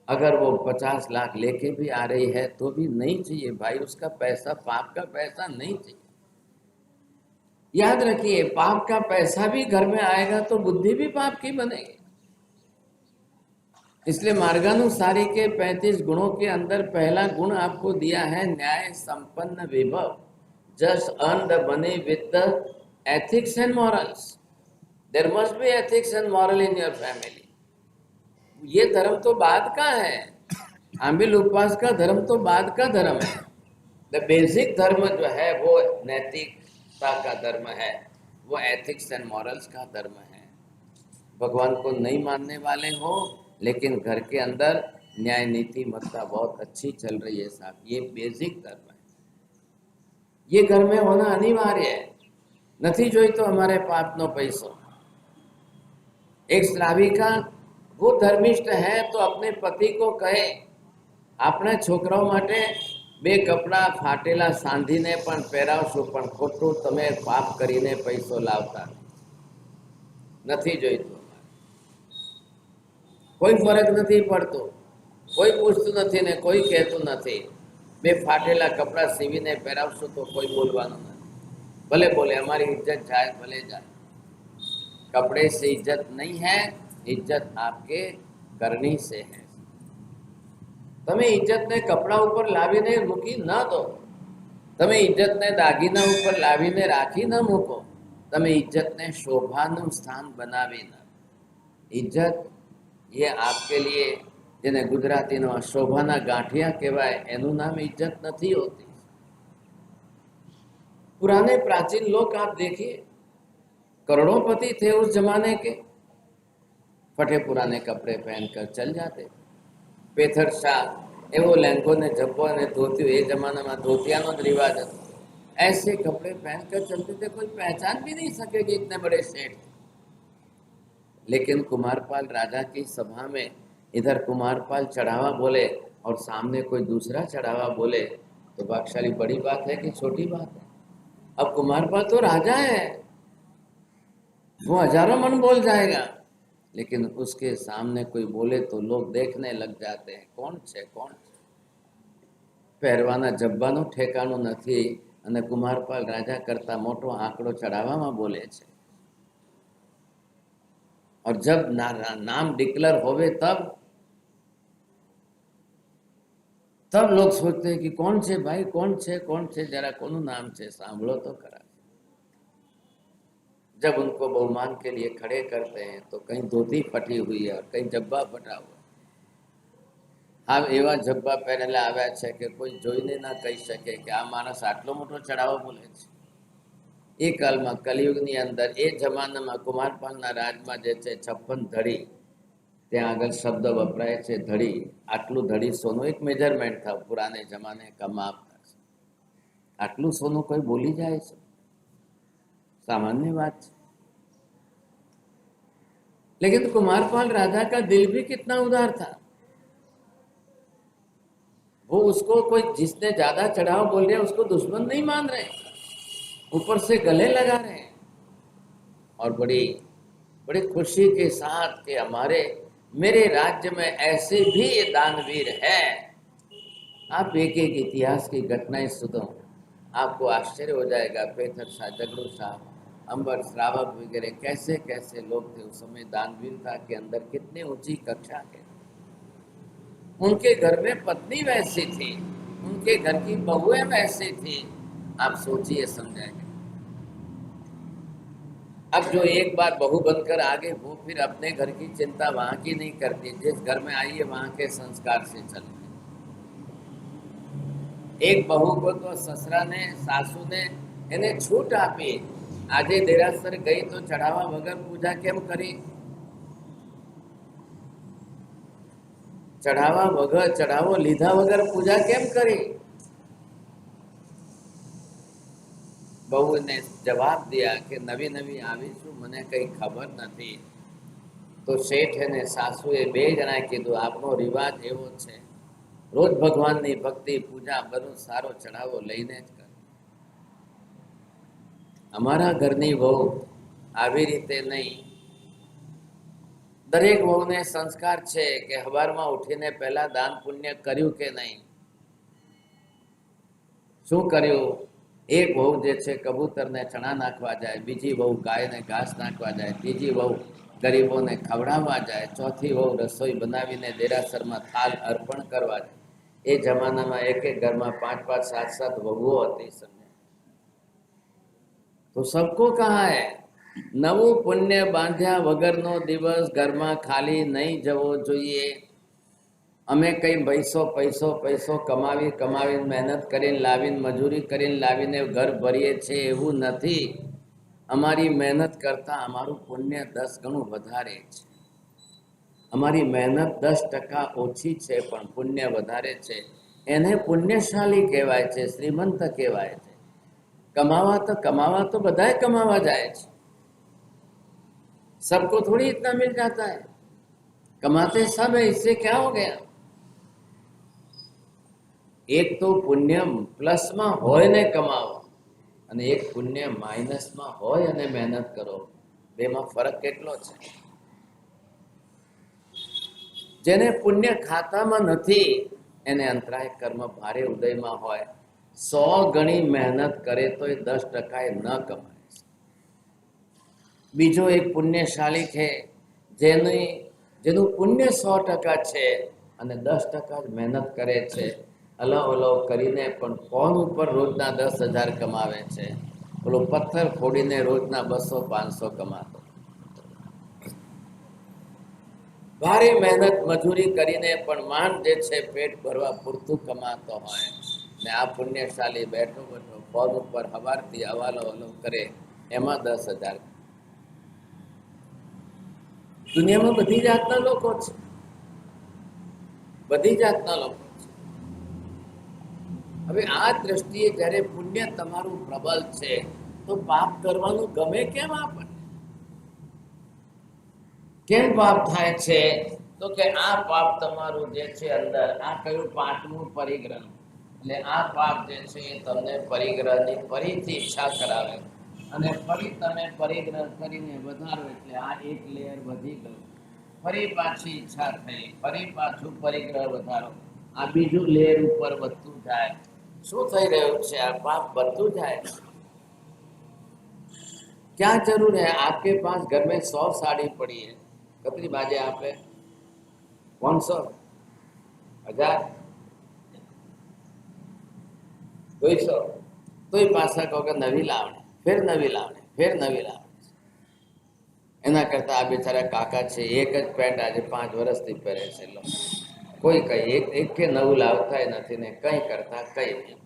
अगर वो 50 लाख लेके भी आ रही है तो भी नहीं चाहिए भाई, उसका पैसा पाप का पैसा नहीं चाहिए। याद रखिए, पाप का पैसा भी घर में आएगा तो बुद्धि भी पाप की बनेगी। इसलिए मार्गानुसारी के 35 गुणों के अंदर पहला गुण आपको दिया है न्याय संपन्न विभव, just earn the money with the ethics and morals. There must be ethics and moral in your family. ये धर्म तो बाद का है। आमिल उपवास का धर्म तो बाद का धर्म है। द बेसिक धर्म जो है वो नैतिकता का धर्म है, वो एथिक्स एंड मॉरल्स का धर्म है। भगवान को नहीं मानने वाले हो लेकिन घर के अंदर न्याय नीति मत्ता बहुत अच्छी चल रही है साहब, ये बेसिक धर्म है। ये घर में होना अनिवार्य है। नहीं जोई तो हमारे पापनो पैसो। एक श्राविका वो धर्मिष्ठ है तो अपने पति को कहे अपने छोकराओ माटे बे कपड़ा फाटेला सांधीने पण પહેરાવશો પણ ખોટું તમે પાપ કરીને પૈસો લાવતા નથી જોઈતું। કોઈ ફરક નથી પડતો, કોઈ પૂછતું નથી ને કોઈ કહેતું નથી। બે ફાટેલા કપડા સીવીને પહેરાવશો તો કોઈ બોલવાનું નથી। ભલે બોલે हमारी इज्जत जाए भले जाए। कपड़े से इज्जत नहीं है, इज्जत आपके करनी से है। તમે ઇજ્જતને કપડા ઉપર લાવીને મૂકી ન દો, તમે ઇજ્જતને દાગીના ઉપર લાવીને રાખી ન મૂકો, તમે ઇજ્જતને શોભાનું સ્થાન બનાવી ન। ઇજ્જત ये आपके लिए જેને ગુજરાતીનો શોભાના ગાંઠિયા કહેવાય એનું નામ इज्जत નથી होती। पुराने प्राचीन लोग आप देखिए, करोड़ोंपति थे उस जमाने के, फटे पुराने कपड़े पहनकर चल जाते। पेथर शाह एवो लहंगो ने झब्बो ने धोतियो, ए जमाना में धोतियानो ज रिवाज हतो। ऐसे कपड़े पहनकर चलते थे, कोई पहचान भी नहीं सकेगी इतने बड़े सेठ। लेकिन कुमारपाल राजा की सभा में इधर कुमारपाल चढ़ावा बोले और सामने कोई दूसरा चढ़ावा बोले तो भाग्यशाली बड़ी बात है कि छोटी बात है। अब कुमारपाल तो राजा है, वो हजारों मन बोल जाएगा, लेकिन उसके सामने कोई बोले तो लोग देखने लग जाते हैं कौन छे कौन छे। પહેરવાના જબ્બાનું ઠેકાણું નથી અને કુમારપાલ રાજા કરતા મોટો આંકડો ચડાવવામાં બોલે છે। और जब नाम डिक्लेयर होवे तब लोग सोचते हैं कि कौन छे भाई, कौन छे जरा कोनु नाम छे सांभळो तो खरा। जब उनको बहुमान के लिए खड़े करते हैं तो कहीं धोती फटी हुई है और कहीं जब्बा फटा हुआ है। हाँ एवा जब्बा पहनेला आव्या छे कि कोई जोईने ना कही सके कि आ माणस आटलो मोटो चढ़ावो बोले छे। ए कालमां कलियुगनी अंदर ए जमानामां कुमारपालना राजमां जे छे 56 धड़ी, ત્યાં આગળ શબ્દ વપરાય છે ધડી। આટલું ધડી સોનું એક મેજરમેન્ટ था, पुराने जमाने का माप था। આટલું સોનું કોઈ બોલી જાય છે, सामान्य बात है। लेकिन कुमारपाल राजा का दिल भी कितना उदार था। वो उसको कोई जिसने ज्यादा चढ़ाव बोल रहे उसको दुश्मन नहीं मान रहे, ऊपर से गले लगा रहे हैं और बड़ी बड़ी खुशी के साथ कि हमारे मेरे राज्य में ऐसे भी ये दानवीर है। आप एक एक इतिहास की घटनाएं सुनो, आपको आश्चर्य हो जाएगा। पेथर शाह, जगड़ू शाह, अंबर श्रावक वगैरह कैसे कैसे लोग थे उस समय। दानवीरता के अंदर कितनी ऊंची कक्षा के। उनके घर में पत्नी वैसी थी, उनके घर की बहुएं वैसी थी। आप सोचिए समझाएंगे। अब जो एक बार बहू बनकर आगे वो फिर अपने घर की चिंता वहां की नहीं करती, जिस घर में आई है वहां के संस्कार से चलती। एक बहू को तो ससरा ने सासू ने એને છૂટ આપી। આજે દેરાસર ગઈ તો ચઢાવા વગર પૂજા કેમ કરી? ચઢાવા વગર ચઢાવો લીધા વગર પૂજા કેમ કરી? બહુ ને જવાબ दिया કે નવી નવી આવી છું, મને કઈ ખબર નથી। તો શેઠ અને સાસુએ બે જણાએ કીધું આપનો રિવાજ એવો છે, રોજ ભગવાનની ભક્તિ પૂજા બધું સારો ચઢાવો લઈને જ કર। અમારા ઘરની વહુ આવી રીતે નહીં। દરેક વહુને સંસ્કાર છે કે હવારમાં ઉઠીને પહેલા દાન પુણ્ય કર્યું કે નહીં। શું કર્યું? एक वहू जे छे कबूतर ने चना नाखवा जाए, बीजी वहू गाय ने घास नाखवा जाए, तीजी वहू गरीबों ने खवड़ावा जाए, चौथी वहू रसोई बनावीने देरासर में थाल अर्पण करवा जाए। ए जमाना में एक एक घर में 5-5, 7-7 वहुओ हती। समझे तो सबको कहा है નવું પુણ્ય બાંધ્યા વગરનો દિવસ ઘરમાં ખાલી નહીં જવો જોઈએ. અમે કંઈ પૈસો પૈસો પૈસો કમાવીને મહેનત કરીને લાવીને મજૂરી કરીને લાવીને ઘર ભરીએ છીએ એવું નથી. અમારી મહેનત કરતાં અમારું પુણ્ય 10 ગણું વધારે છે. અમારી મહેનત 10% ઓછી છે પણ પુણ્ય વધારે છે. એને પુણ્યશાળી કહેવાય છે, શ્રીમંત કહેવાય છે. कमावा तो बधाए कमावा जाए છે. सबको थोड़ी इतना मिल जाता है. कमाते सब है, इससे क्या हो गया? एक तो पुण्य प्लसમાં હોય ને કમાવો અને એક પુણ્ય માઇનસમાં હોય અને મહેનત કરો, બેમાં ફરક કેટલો છે. જેને પુણ્ય ખાતામાં નથી એને અંતરાય કર્મ ભારે ઉદયમાં હોય, 100 ગણી મહેનત કરે તો એ 10% ન કમાય. બીજો એક પુણ્યશાળી છે જેનું પુણ્ય 100% છે અને 10% જ મહેનત કરે છે. અલવ અલવ કરીને પણ ફોન ઉપર રોજના 10,000 કમાવે છે. પેલો પથ્થર ફોડીને રોજના 200-500 કમાતો. ભારે મહેનત મજૂરી કરીને પણ માંડ જે છે પેટ ભરવા પૂરતું કમાતો હોય ને આ પુણ્યશાળી બેઠો બેઠો ફોન ઉપર સવારથી હવાલો હલો કરે, એમાં 10,000. દુનિયામાં બધી જાતના લોકો છે, બધી જાતના લોકો છે. હવે આ દ્રષ્ટિએ જ્યારે પુણ્ય તમારું પ્રબળ છે તો પાપ કરવાનું ગમે કેમ આપણને? કેમ પાપ થાય છે? તો કે આ પાપ તમારું જે છે અંદર, આ કયું 5મું પરિગ્રહ, એટલે આ પાપ જે છે એ તમને પરિગ્રહની ફરીથી ઈચ્છા કરાવે અને ફરી તમે પરિગ્રહ કરીને વધારો એટલે આ એક લેયર વધી ગયું, ફરી પાછી ઈચ્છા થઈ, ફરી પાછું પરિગ્રહ વધારો, આ બીજું લેયર ઉપર વધતું જાય. શું થઈ રહ્યું છે? આ પાપ વધતું જાય. क्या जरूर है? आपके पास घर में 100 साड़ी पड़ी है, कतरी बाजे आपे 500 1000 200 तो पासा કહો કે નવી લાવણી, ફેર નવી લાવણી, ફેર નવી લાવણી. એના કરતા આ બિચારા કાકા છે એક જ પેન્ટ આજે 5 વર્ષથી પહેરે છે. કોઈ કઈ એક કે નવું લાવતા નથી ને કઈ કરતા કઈ નહીં.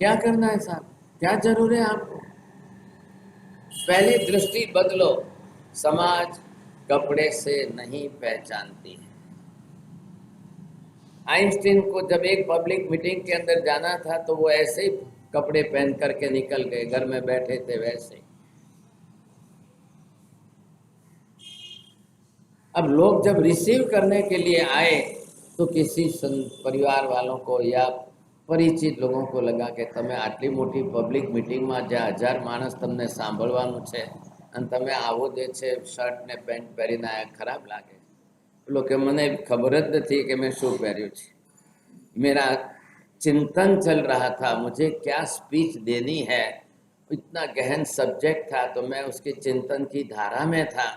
क्या करना है साहब? क्या जरूर है आपको? पहली दृष्टि बदलो. समाज कपड़े से नहीं पहचानती है. आइंस्टीन को जब एक पब्लिक मीटिंग के अंदर जाना था तो वो ऐसे ही कपड़े पहन करके निकल गए, घर में बैठे थे वैसे. अब लोग जब रिसीव करने के लिए आए तो किसी परिवार वालों को या परिचित लोगों को लगा कि તમે આટલી મોટી પબ્લિક મિટિંગમાં જ્યાં 1000 માણસ તમને સાંભળવાનું છે અને તમે આવો જે છે શર્ટ ને પેન્ટ પહેરીને આયા, ખરાબ લાગે. પેલો કે મને ખબર જ નથી कि मैं શું પહેર્યું છે. मेरा चिंतन चल रहा था मुझे क्या स्पीच देनी है. इतना गहन सब्जेक्ट था तो मैं उसके चिंतन की धारा में था.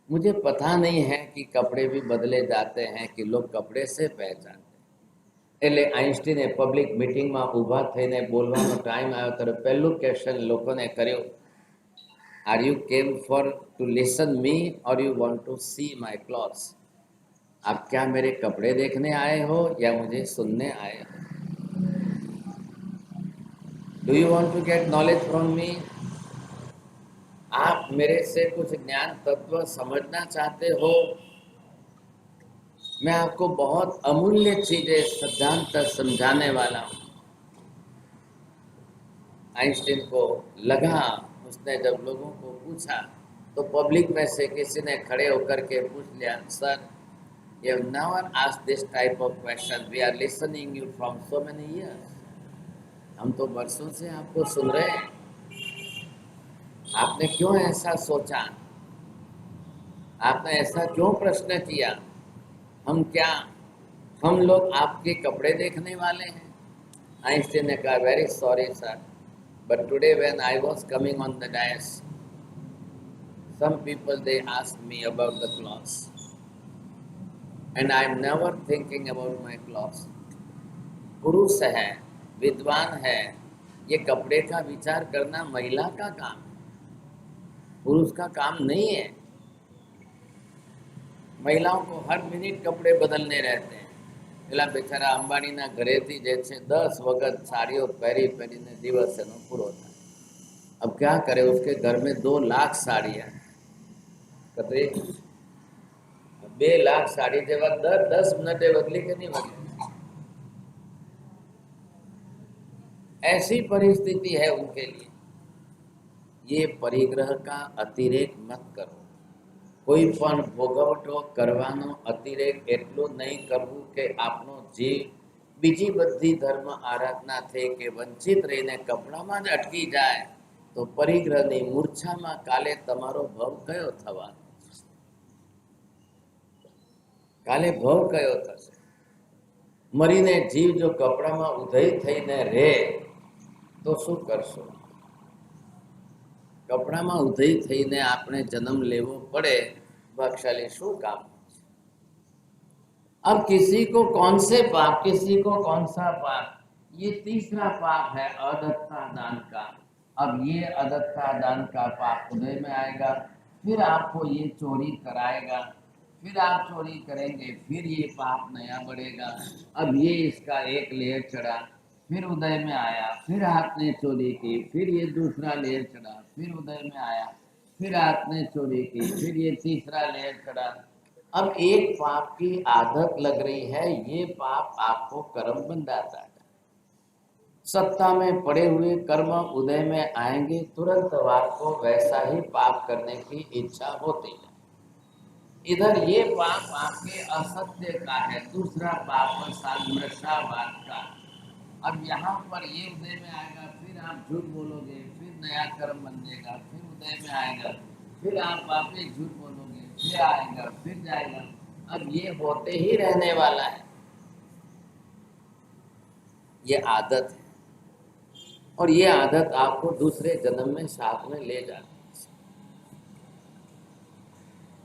मुझे पता नहीं है कि कपड़े भी बदले जाते हैं कि लोग कपड़े से पहचानते. એટલે આઇન્સ્ટીને પબ્લિક મિટિંગમાં ઊભા થઈને બોલવાનો ટાઈમ આવ્યો ત્યારે પહેલું ક્વેશ્ચન લોકોને કર્યું, are you came for to listen me और you want to see my clothes? आप क्या मेरे कपड़े देखने आए हो या मुझे सुनने आए हो? Do you want to get knowledge from me? आप मेरे से कुछ ज्ञान तत्व समझना चाहते हो? मैं आपको बहुत अमूल्य चीजें सिद्धांत समझाने वाला हूँ. आइंस्टीन को लगा, उसने जब लोगों को पूछा तो पब्लिक में से किसी ने खड़े होकर के पूछ लिया, sir you have never asked this type of question, we are listening you from so many years. हम तो वर्षों से आपको सुन रहे हैं, आपने क्यों ऐसा सोचा? आपने ऐसा क्यों प्रश्न किया? हम लोग आपके कपड़े देखने वाले हैं? आइंस्टीन ने कहा, very sorry sir, but today when I was coming on the dais some people they ask me about the clothes and I am never thinking about my clothes. पुरुष है, विद्वान है ये कपड़े का विचार करना महिला का काम, पुरुष का काम नहीं है। महिलाओं को हर मिनट कपड़े बदलने रहते हैं। પેલા બેચારા અંબાણીના ઘરેથી જે છે 10 વખત સાડીઓ પહેરી પહેરીને દિવસ એનો પૂરો થાય। अब क्या करे, उसके घर में 2 लाख साड़ियाँ, कतरी 2 लाख साड़ी जेवा दर 10 मिनटे बदली के नहीं बदली। ऐसी परिस्थिति है उनके लिए। ये परिग्रह का अतिरेक मत करो। कोई पण भोगवटो करवानो अतिरेक एटलो नहीं करवू के आपनो जीव बीजी बधी धर्म आराधना थे के वंचित रहीने कपड़ामां ज अटकी जाए तो परिग्रहनी मूर्छामां काले तमारो भव कयो थवानो? काले भव कयो थशे? मरीने जीव जो कपड़ामां उधई थईने रहे तो शुं करशो? कपड़ामां उधई थईने आपणे जन्म लेवो पड़े, भाग्यशाली शू काम। अब किसी को कौन से पाप, किसी को कौन सा पाप, ये तीसरा पाप है अदत्ता दान का। अब ये अदत्ता दान का पाप उदय में आएगा, फिर आपको ये चोरी कराएगा, फिर आप चोरी करेंगे, फिर ये पाप नया बढ़ेगा। अब ये इसका एक लेयर चढ़ा, फिर उदय में आया, फिर आपने चोरी की, फिर ये दूसरा लेयर चढ़ा, फिर उदय में आया, फिर आपने चोरी की, फिर ये तीसरा लेयर चढ़ा। अब एक पाप की आदत लग रही है, ये पाप आपको कर्म बंधाता है। सत्ता में पड़े हुए कर्म उदय में आएंगे, तुरंत आपको वैसा ही पाप करने की इच्छा होती है। इधर ये पाप आपके असत्य का है, दूसरा पाप सामृषावाद का। अब यहाँ पर ये उदय में आएगा, फिर आप झूठ बोलोगे, फिर नया कर्म बनेगा, फिर उदय में आएगा, फिर आप वापिस झूठ बोलोगे, फिर आएगा, फिर जाएगा। अब ये होते ही रहने वाला है, ये आदत है। और ये आदत आपको दूसरे जन्म में साथ में ले जाती है।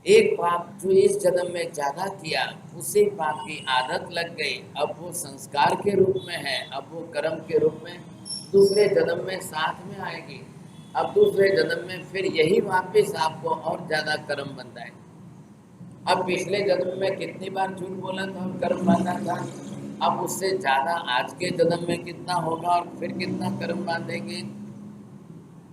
एक पाप जो इस जन्म में ज्यादा किया, उसी पाप की आदत लग गई, अब वो संस्कार के रूप में है, अब वो कर्म के रूप में दूसरे जन्म में साथ में आएगी। अब दूसरे जन्म में फिर यही वापिस आपको और ज्यादा कर्म बंधाए। अब पिछले जन्म में कितनी बार झूठ बोला था और कर्म बांधा था, अब उससे ज्यादा आज के जन्म में कितना होगा और फिर कितना कर्म बांधेंगे।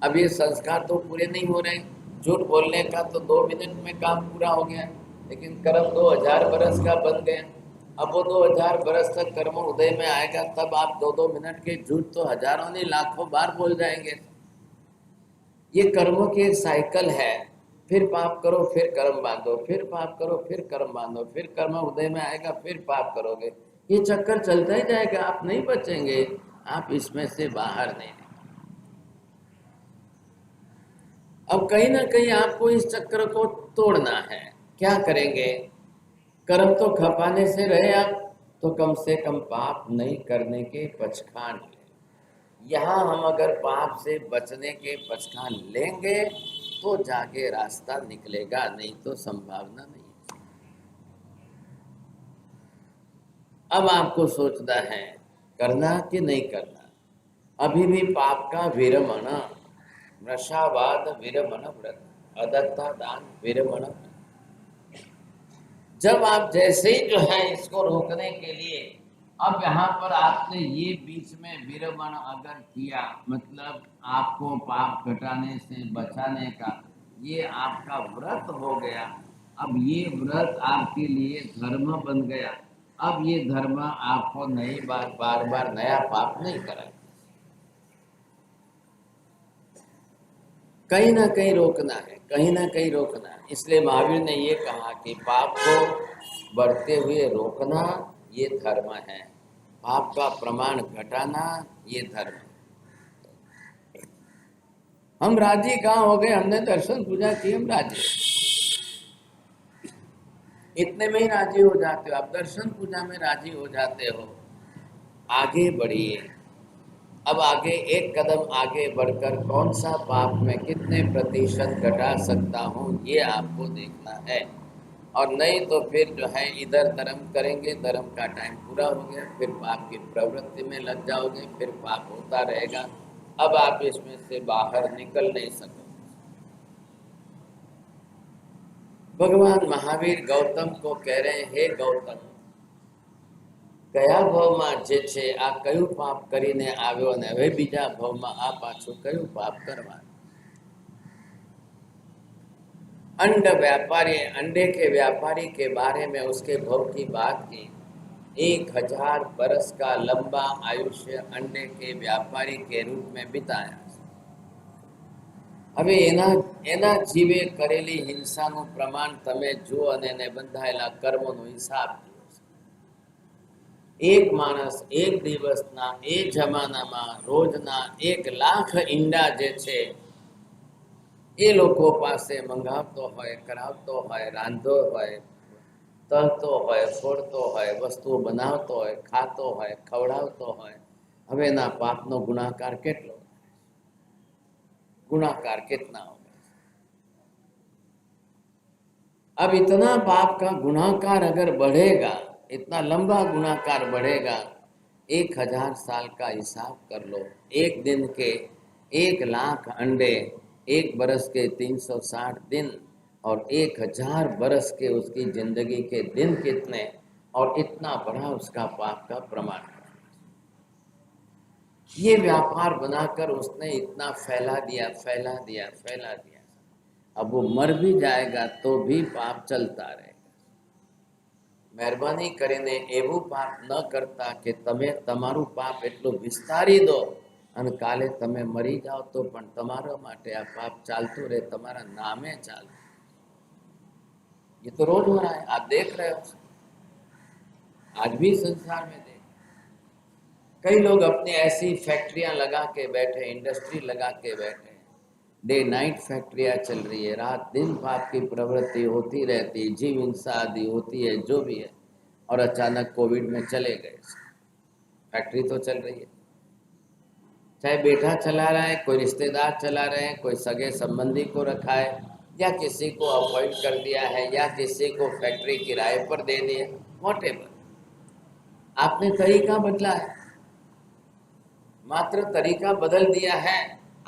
अब ये संस्कार तो पूरे नहीं हो रहे। झूठ बोलने का तो 2 मिनट में काम पूरा हो गया, लेकिन कर्म 2000 बरस का बन गया। अब वो 2000 बरस तक कर्म उदय में आएगा, तब आप 2-2 मिनट के झूठ तो हजारों नहीं लाखों बार बोल जाएंगे। ये कर्मों की एक साइकिल है। फिर पाप करो, फिर कर्म बांधो, फिर पाप करो, फिर कर्म बांधो, फिर कर्म उदय में आएगा, फिर पाप करोगे। ये चक्कर चलता ही जाएगा, आप नहीं बचेंगे, आप इसमें से बाहर नहीं। अब कहीं ना कहीं आपको इस चक्र को तोड़ना है। क्या करेंगे? कर्म तो खपाने से रहे आप, तो कम से कम पाप नहीं करने के पचखान लें। यहाँ हम अगर पाप से बचने के पचखान लेंगे तो जाके रास्ता निकलेगा, नहीं तो संभावना नहीं। अब आपको सोचना है करना कि नहीं करना। अभी भी पाप का विरमण, नशावाद विरमण व्रत, अदत्ता दान विरमण। जब आप जैसे ही जो है इसको रोकने के लिए, अब यहाँ पर आपने ये बीच में विरमण अगर किया, मतलब आपको पाप घटाने से बचाने का ये आपका व्रत हो गया। अब ये व्रत आपके लिए धर्म बन गया। अब ये धर्म आपको नई बार बार नया पाप नहीं कराएगा। कहीं ना कहीं रोकना है, कहीं ना कहीं रोकना है। इसलिए महावीर ने ये कहा कि पाप को बढ़ते हुए रोकना ये धर्म है, पाप का प्रमाण घटाना ये धर्म है। हम राजी कहाँ हो गए? हमने दर्शन पूजा की, हम राजी, इतने में ही राजी हो जाते हो। आप दर्शन पूजा में राजी हो जाते हो, आगे बढ़िए। अब आगे एक कदम आगे बढ़कर कौन सा पाप में कितने प्रतिशत घटा सकता हूँ ये आपको देखना है। और नहीं तो फिर जो है इधर धर्म करेंगे, धर्म का टाइम पूरा हो गया, फिर पाप की प्रवृत्ति में लग जाओगे, फिर पाप होता रहेगा। अब आप इसमें से बाहर निकल नहीं सको। भगवान महावीर गौतम को कह रहे हैं, हे गौतम, કયા ભાવમાં જે છે આ કયું પાપ કરીને આવ્યો અને હવે બીજા ભાવમાં આ પાછું કયું પાપ કરવાનું। अंड व्यापारी, अंडे के व्यापारी के बारे में उसके भव की बात की। 1000 बरस का लंबा आयुष्य अंडे के व्यापारी के रूप में बिताया। હવે એના જીવે કરેલી હિંસાનું પ્રમાણ તમે જુઓ અને એને બંધાયેલા કર્મોનો હિસાબ જુઓ। એક માણસ એક દિવસના એ જમાનામાં રોજના 1 લાખ ઈંડા જે છે એ લોકો પાસે મંગાવતો હોય, કરાવતો હોય, રાંધતો હોય, તળતો હોય, ફોડતો હોય, વસ્તુ બનાવતો હોય, ખાતો હોય, ખવડાવતો હોય। હવે એના પાપનો ગુણાકાર કેટલો, गुणाकार कितना होगा। अब इतना पाप का गुणाकार अगर बढ़ेगा, इतना लंबा गुणाकार बढ़ेगा, 1000 साल का हिसाब कर लो। एक दिन के 1 लाख अंडे, 1 बरस के 360 दिन, और 1000 बरस के उसकी जिंदगी के दिन कितने, और इतना बड़ा उसका पाप का प्रमाण। ये व्यापार बनाकर उसने इतना फैला दिया, फैला दिया, फैला दिया। अब वो मर भी जाएगा तो भी पाप चलता रहेगा। મહેરબાની કરીને એવું પાપ ન કરતા કે તમે તમારું પાપ એટલું વિસ્તારી દો અને કાલે તમે મરી જાઓ તો પણ તમારા માટે આ પાપ ચાલતું રહે, તમારા નામે ચાલે। ये तो रोज हो रहा है, आप देख रहे हो, आज भी संसार में देख। कई लोग अपनी ऐसी फैक्ट्रियां लगा के बैठे, इंडस्ट्री लगा के बैठे, डे नाइट फैक्ट्रियां चल रही है, रात दिन पाप की प्रवृत्ति होती रहती है, जीव हिंसा आदि होती है, जो भी है। और अचानक कोविड में चले गए, फैक्ट्री तो चल रही है, चाहे बेटा चला रहा है, कोई रिश्तेदार चला रहे हैं, कोई सगे संबंधी को रखा है, या किसी को अपॉइंट कर दिया है, या किसी को फैक्ट्री किराए पर दे दी है, व्हाटएवर। आपने तरीका बदला है, मात्र तरीका बदल दिया है,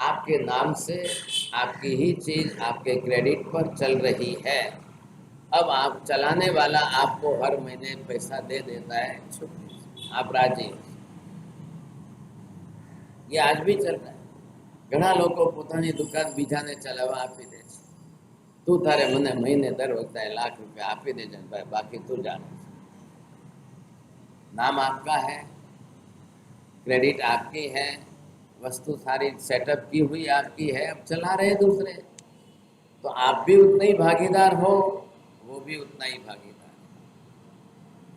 आपके नाम से आपकी ही चीज आपके क्रेडिट पर चल रही है। अब आप चलाने वाला आपको हर महीने पैसा दे देता है, छुट्टी, आप राजी। ये आज भी चल रहा है। घણા લોકો પોતાની દુકાન બીજાને ચલાવવા આપી દે છે। તું તારે મને મહિને દર વખતે ₹1,00,000 આપી દેજે ભાઈ, બાકી તું જાણે। नाम आपका है, क्रेडिट आपकी है, वस्तु सारी सेटअप की हुई आपकी है, अब चला रहे दूसरे, तो आप भी उतने ही भागीदार हो, वो भी उतना ही भागीदार।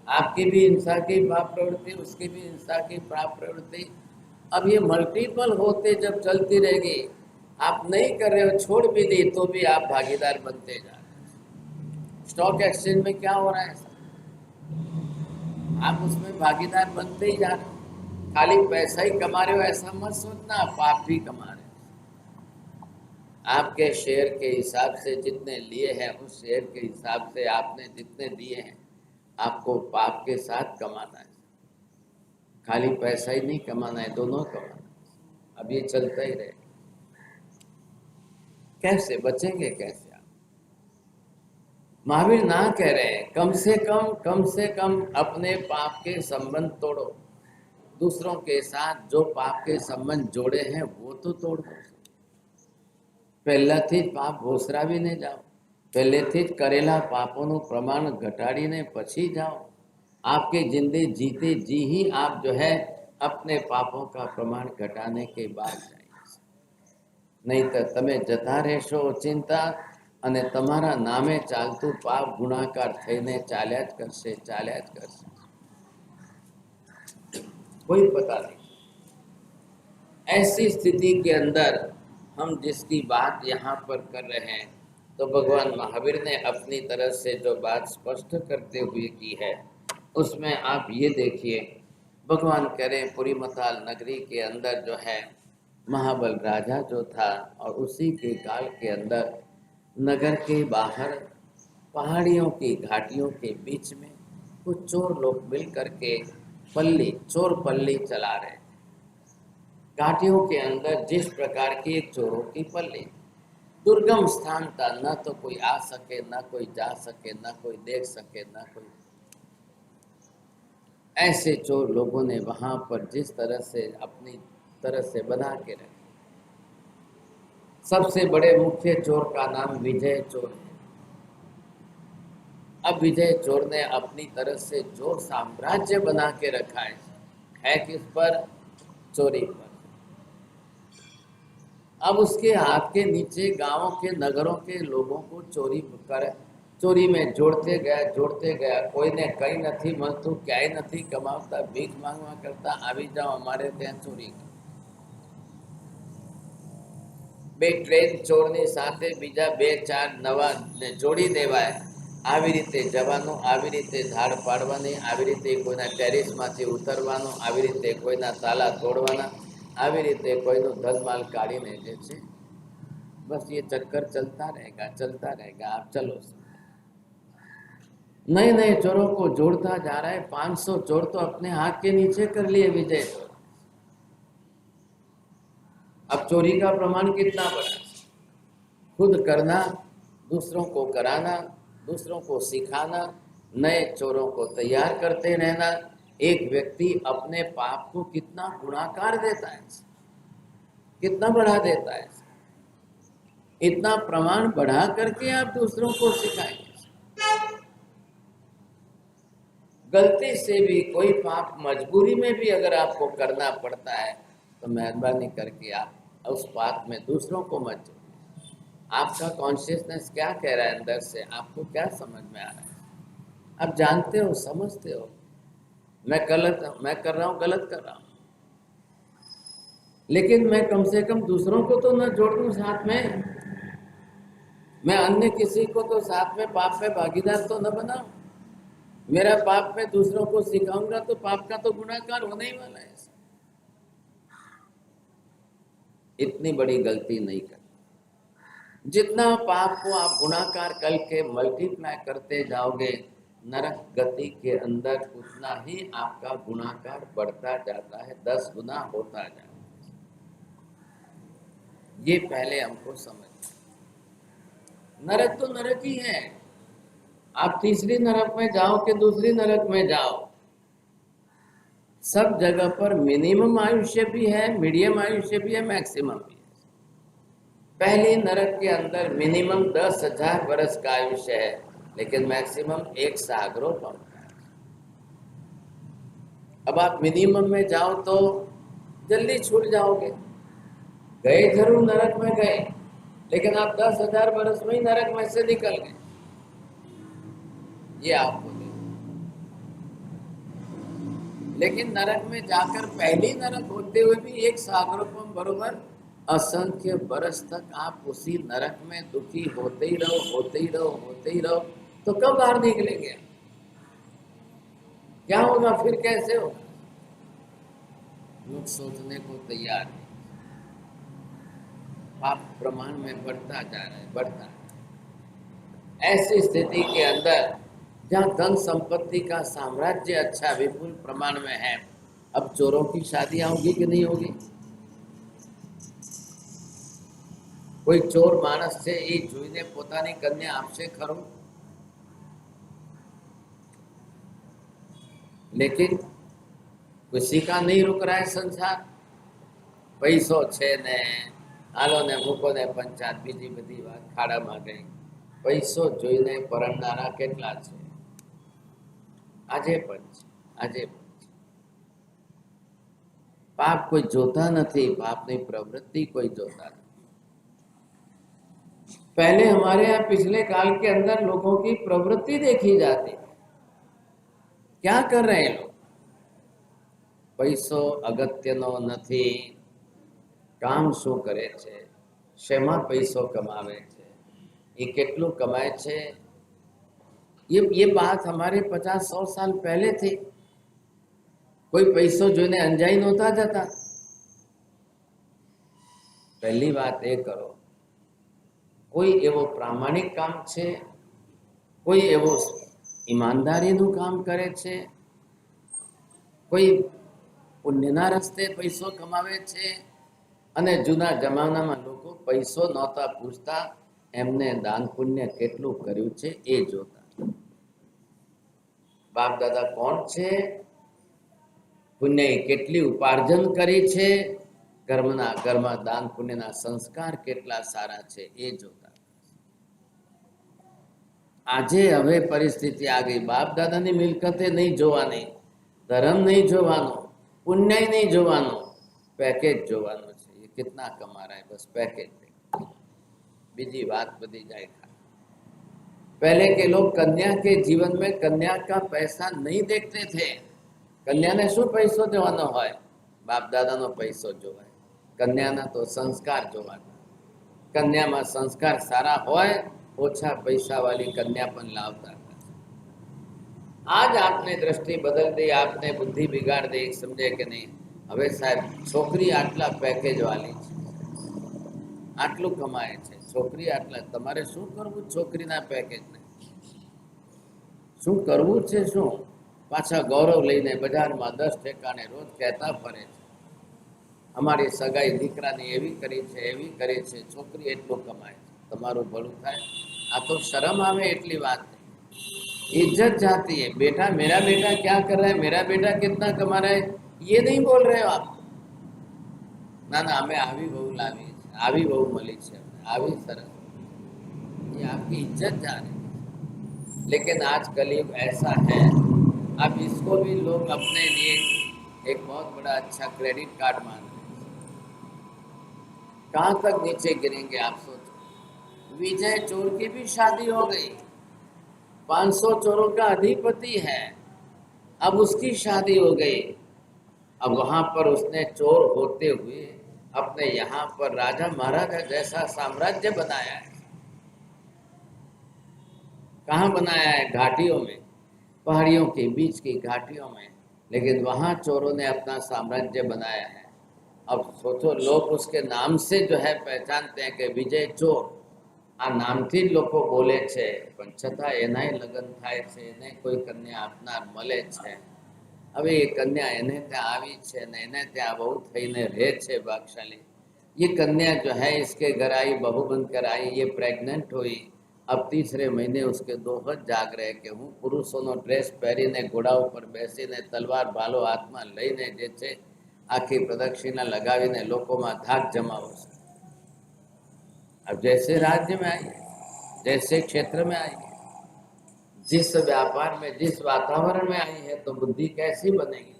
आपकी भी हिंसा की पाप प्रवृत्ति, उसकी भी हिंसा की पाप प्रवृत्ति। अब ये मल्टीपल होते जब चलती रहेगी, आप नहीं कर रहे हो, छोड़ भी दी तो भी आप भागीदार बनते जा रहे हैं। स्टॉक एक्सचेंज में क्या हो रहा है, आप उसमें भागीदार बनते ही जा रहे हो। खाली पैसा ही कमा रहे हो ऐसा मत सोचना, पाप भी कमा रहे हो। आपके शेयर के हिसाब से जितने लिए हैं, उस शेयर के हिसाब से आपने जितने दिए हैं, आपको पाप के साथ कमाना है। खाली पैसा ही नहीं कमाना है, दोनों कमाना है। अब ये चलता ही रहेगा। कैसे बचेंगे, कैसे आप? महावीर ना कह रहे हैं, कम से कम अपने पाप के संबंध तोड़ो। दूसरों के साथ जो पाप के संबंध जोड़े हैं वो तो तोड़ दो। પહેલાથી જ પાપ ભોસરાવીને જાઓ, પહેલેથી જ કરેલા પાપોનું પ્રમાણ ઘટાડીને પછી જાઓ। आपकी जिंदगी जीते जी ही आप जो है अपने पापों का प्रमाण घटाने के बाद जाएंगे। नहीं तो તમે જતા રહેશો ચિંતા, અને તમારા નામે ચાલતું પાપ ગુણાકાર થઈને ચાલ્યા જ કરશે, ચાલ્યા જ કરશે, कोई पता नहीं। ऐसी स्थिति के अंदर हम जिसकी बात यहाँ पर कर रहे हैं, तो भगवान महावीर ने अपनी तरफ से जो बात स्पष्ट करते हुए की है, उसमें आप ये देखिए, भगवान कह रहे हैं पुरी मताल नगरी के अंदर जो है महाबल राजा जो था, और उसी के काल के अंदर नगर के बाहर पहाड़ियों की घाटियों के बीच में कुछ चोर लोग मिल करके चोर पल्ली चला रहे। घाटियों के अंदर जिस प्रकार की एक चोरों की पल्ली, दुर्गम स्थान था, न तो कोई आ सके, न कोई जा सके, न कोई देख सके, न कोई, ऐसे चोर लोगों ने वहां पर जिस तरह से अपनी तरह से बना के रखे। सबसे बड़े मुख्य चोर का नाम विजय चोर है। अब विजय चोर ने अपनी तरह से चोर साम्राज्य बना के रखा है किस पर? चोरी पर। अब उसके हाथ के नीचे गांवों के, नगरों के लोगों को चोरी में जोड़ते गया। कोई ने कई नहीं મળતું, ક્યાંય નથી કમાવતા, ભીખ માંગવા કરતા આવી જાઓ અમારે ત્યાં ચોરી કરો। બે ટ્રેન ચોરની સાથે બીજા બે ચાર નવા ને જોડી દેવાય। આવી રીતે જવાનું, આવી રીતે ધાડ પાડવાની, આવી રીતે કોઈના ટેરેસમાંથી ઉતરવાનું, આવી રીતે કોઈના તાલા તોડવાના, આવી રીતે કોઈનું ધનમાલ કાઢીને જે છે, बस ये चक्कर चलता रहेगा। आप चलो। नए नए चोरों को जोड़ता जा रहा है। 500 चोर तो अपने हाथ के नीचे कर लिए विजय चोर। अब चोरी का प्रमाण कितना बड़ा? खुद करना, दूसरों को कराना, दूसरों को सिखाना, नए चोरों को तैयार करते रहना। एक व्यक्ति अपने पाप को कितना गुणाकार देता है, कितना बढ़ा देता है। इतना प्रमाण बढ़ा करके आप दूसरों को सिखाएंगे। गलती से भी कोई पाप मजबूरी में भी अगर आपको करना पड़ता है तो मेहरबानी करके आप उस पाप में दूसरों को मत जोड़िए। आपका कॉन्शियसनेस क्या कह रहा है अंदर से, आपको क्या समझ में आ रहा है? आप जानते हो, समझते हो मैं कर रहा हूँ, गलत कर रहा हूँ, लेकिन मैं कम से कम दूसरों को तो न जोड़ दूं साथ में। मैं अन्य किसी को तो साथ में पाप में भागीदार तो न बनाऊं। मेरा पाप में दूसरों को सिखाऊंगा तो पाप का तो गुनाहगार होने ही वाला है। इतनी बड़ी गलती नहीं करनी। जितना पाप को आप गुनाहगार करके मल्टीप्लाई करते जाओगे नरक गति के अंदर, उतना ही आपका गुनाहगार बढ़ता जाता है, 10 गुना होता जाता है। ये पहले हमको समझ। नरक तो नरक ही है। आप तीसरी नरक में जाओ कि दूसरी नरक में जाओ, सब जगह पर मिनिमम आयुष्य भी है, मीडियम आयुष्य भी है, मैक्सिमम भी है। पहली नरक के अंदर मिनिमम 10,000 वर्ष का आयुष्य है, लेकिन मैक्सिमम 1 सागरों का। अब आप मिनिमम में जाओ तो जल्दी छूट जाओगे। गए जरूर नरक में गए, लेकिन आप 10,000 वर्ष में ही नरक में से निकल गए। ये आपको दे। लेकिन नरक में जाकर पहली नरक होते हुए भी 1 सागरोपम बरोबर असंख्य वर्ष तक आप उसी नरक में दुखी होते ही रहो, तो कब बाहर निकलेंगे? क्या होगा फिर, कैसे होगा? लोग सोचने को तैयार नहीं। पाप प्रमाण में बढ़ता जा रहा है। ऐसी स्थिति के अंदर जहाँ धन संपत्ति का साम्राज्य अच्छा विपुल प्रमाण में है, अब चोरों की शादियां होगी कि नहीं होगी? कोई चोर मानस છે એ જોઈને પોતાની કન્યા આપશે ખરો? लेकिन किसी का नहीं रुक रहा है संसार। पैसो छे ने हालो ने मूको ने पंचायत, बीजी बधी बात खाड़ामां गई। पैसो જોઈને પરણનારા કેટલા છે? આજે પણ છે। पाप कोई जोता नहीं, पापनी प्रवृत्ति कोई जोता नहीं। पहले हमारे यहाँ पिछले काल के अंदर लोगों की प्रवृत्ति देखी जाती। क्या कर रहे हैं लोग? पैसो अगत्यनो નથી, काम शू करे छे, शेमा पैसो कमावे छे, ये केटलू कमाए छे। ये बात हमारे 50-100 साल पहले थी। कोई पैसो जोईने अंजाई नहोता जता। पहली बात ये करो, कोई एवो प्रामाणिक काम छे, कोई एवो ईमानदारीनु काम करे छे, कोई पुण्यना रस्ते पैसो कमावे छे, અને જૂના જમાનામાં લોકો પૈસો નહોતા પૂછતા, એમને દાન પુણ્ય કેટલું કર્યું છે એ જોતા. બાપ દાદા કોણ છે, પુણ્ય કેટલી ઉપાર્જન કરી છે, ઘરમાં દાન પુણ્યના સંસ્કાર કેટલા સારા છે એ જોતા. આજે હવે પરિસ્થિતિ આ ગઈ, બાપ દાદાની મિલકતે નહીં જોવાની, ધર્મ નહીં જોવાનો, પુણ્ય नहीं જોવાનો, पैकेज જોવાનો છે. ये कितना कमा रहा है, बस पैकेज. બીજી વાત બધી જાય. पहले के लोग कन्या के जीवन में कन्या का पैसा नहीं देखते थे. कन्याने શું પૈસો દેવાનો હોય, બાપ દાદાનો પૈસો જોવાય. કન્યાના તો સંસ્કાર જોવાના. કન્યામાં સંસ્કાર સારા હોય, ઓછા પૈસા वाली कन्या પણ લાવતા. आज आपने दृष्टि बदल दी, आपने बुद्धि बिगाड़ दी, समझे कि नहीं. હવે સાહેબ છોકરી આટલા પેકેજ વાળી છે, આટલું કમાય છે, છોકરી આટલા, તમારે શું કરવું છોકરીના પેકેજને, શું કરવું છે, શું પાછા ગૌરવ લઈને બજારમાં 10 ઠેકાણે રોજ કહેતા ફરે છે, અમારી સગાઈ દીકરાની એવી કરી છે, એવી કરી છે, છોકરી એટલું કમાય છે, તમારું ભલું થાય. આ તો શરમ આવે એટલી વાત. इज्जत जाती है. बेटा मेरा बेटा क्या कर रहा है, मेरा बेटा कितना कमा रहा है, ये नहीं बोल रहे हो आप. ना ना हमें આવી બહુ લાવી છે, આવી બહુ મળી છે, આવી સરસ, ये आपकी इज्जत जा रही है. लेकिन आज कलयुग ऐसा है, अब इसको भी लोग अपने लिए एक बहुत बड़ा अच्छा क्रेडिट कार्ड मान रहे हैं. कहाँ तक नीचे गिरेंगे आप सोचो. विजय चोर की भी शादी हो गई, 500 चोरों का अधिपति है, अब उसकी शादी हो गई. अब वहां पर उसने चोर होते हुए अपने यहाँ पर राजा महाराजा जैसा साम्राज्य बनाया है. कहाँ बनाया है, घाटियों में, पहाड़ियों के बीच की घाटियों में, लेकिन वहां चोरों ने अपना साम्राज्य बनाया है. अब सोचो, लोग उसके नाम से जो है पहचानते हैं कि विजय चोर. આ નામથી જ લોકો બોલે છે, પણ છતાં એનાય લગ્ન થાય છે, એને કોઈ કન્યા આપનાર મળે છે. હવે એ કન્યા એને ત્યાં આવી છે ને એને ત્યાં બહુ થઈને રહે છે ભાગશાली. ये कन्या जो है इसके घर आई, बहू बनकर आई, ये प्रेग्नेंट हुई. अब तीसरे महीने उसके दोहत जाग रहे कि હું પુરુષોનો ડ્રેસ પહેરીને ઘોડા ઉપર બેસીને તલવાર ભાલો હાથમાં લઈને જે છે આખી પ્રદક્ષિણા લગાવીને લોકોમાં ધાક જમાવું છું. अब जैसे राज्य में आई, जैसे क्षेत्र में आई, जिस व्यापार में, जिस वातावरण में आई है, तो बुद्धि कैसी बनेगी.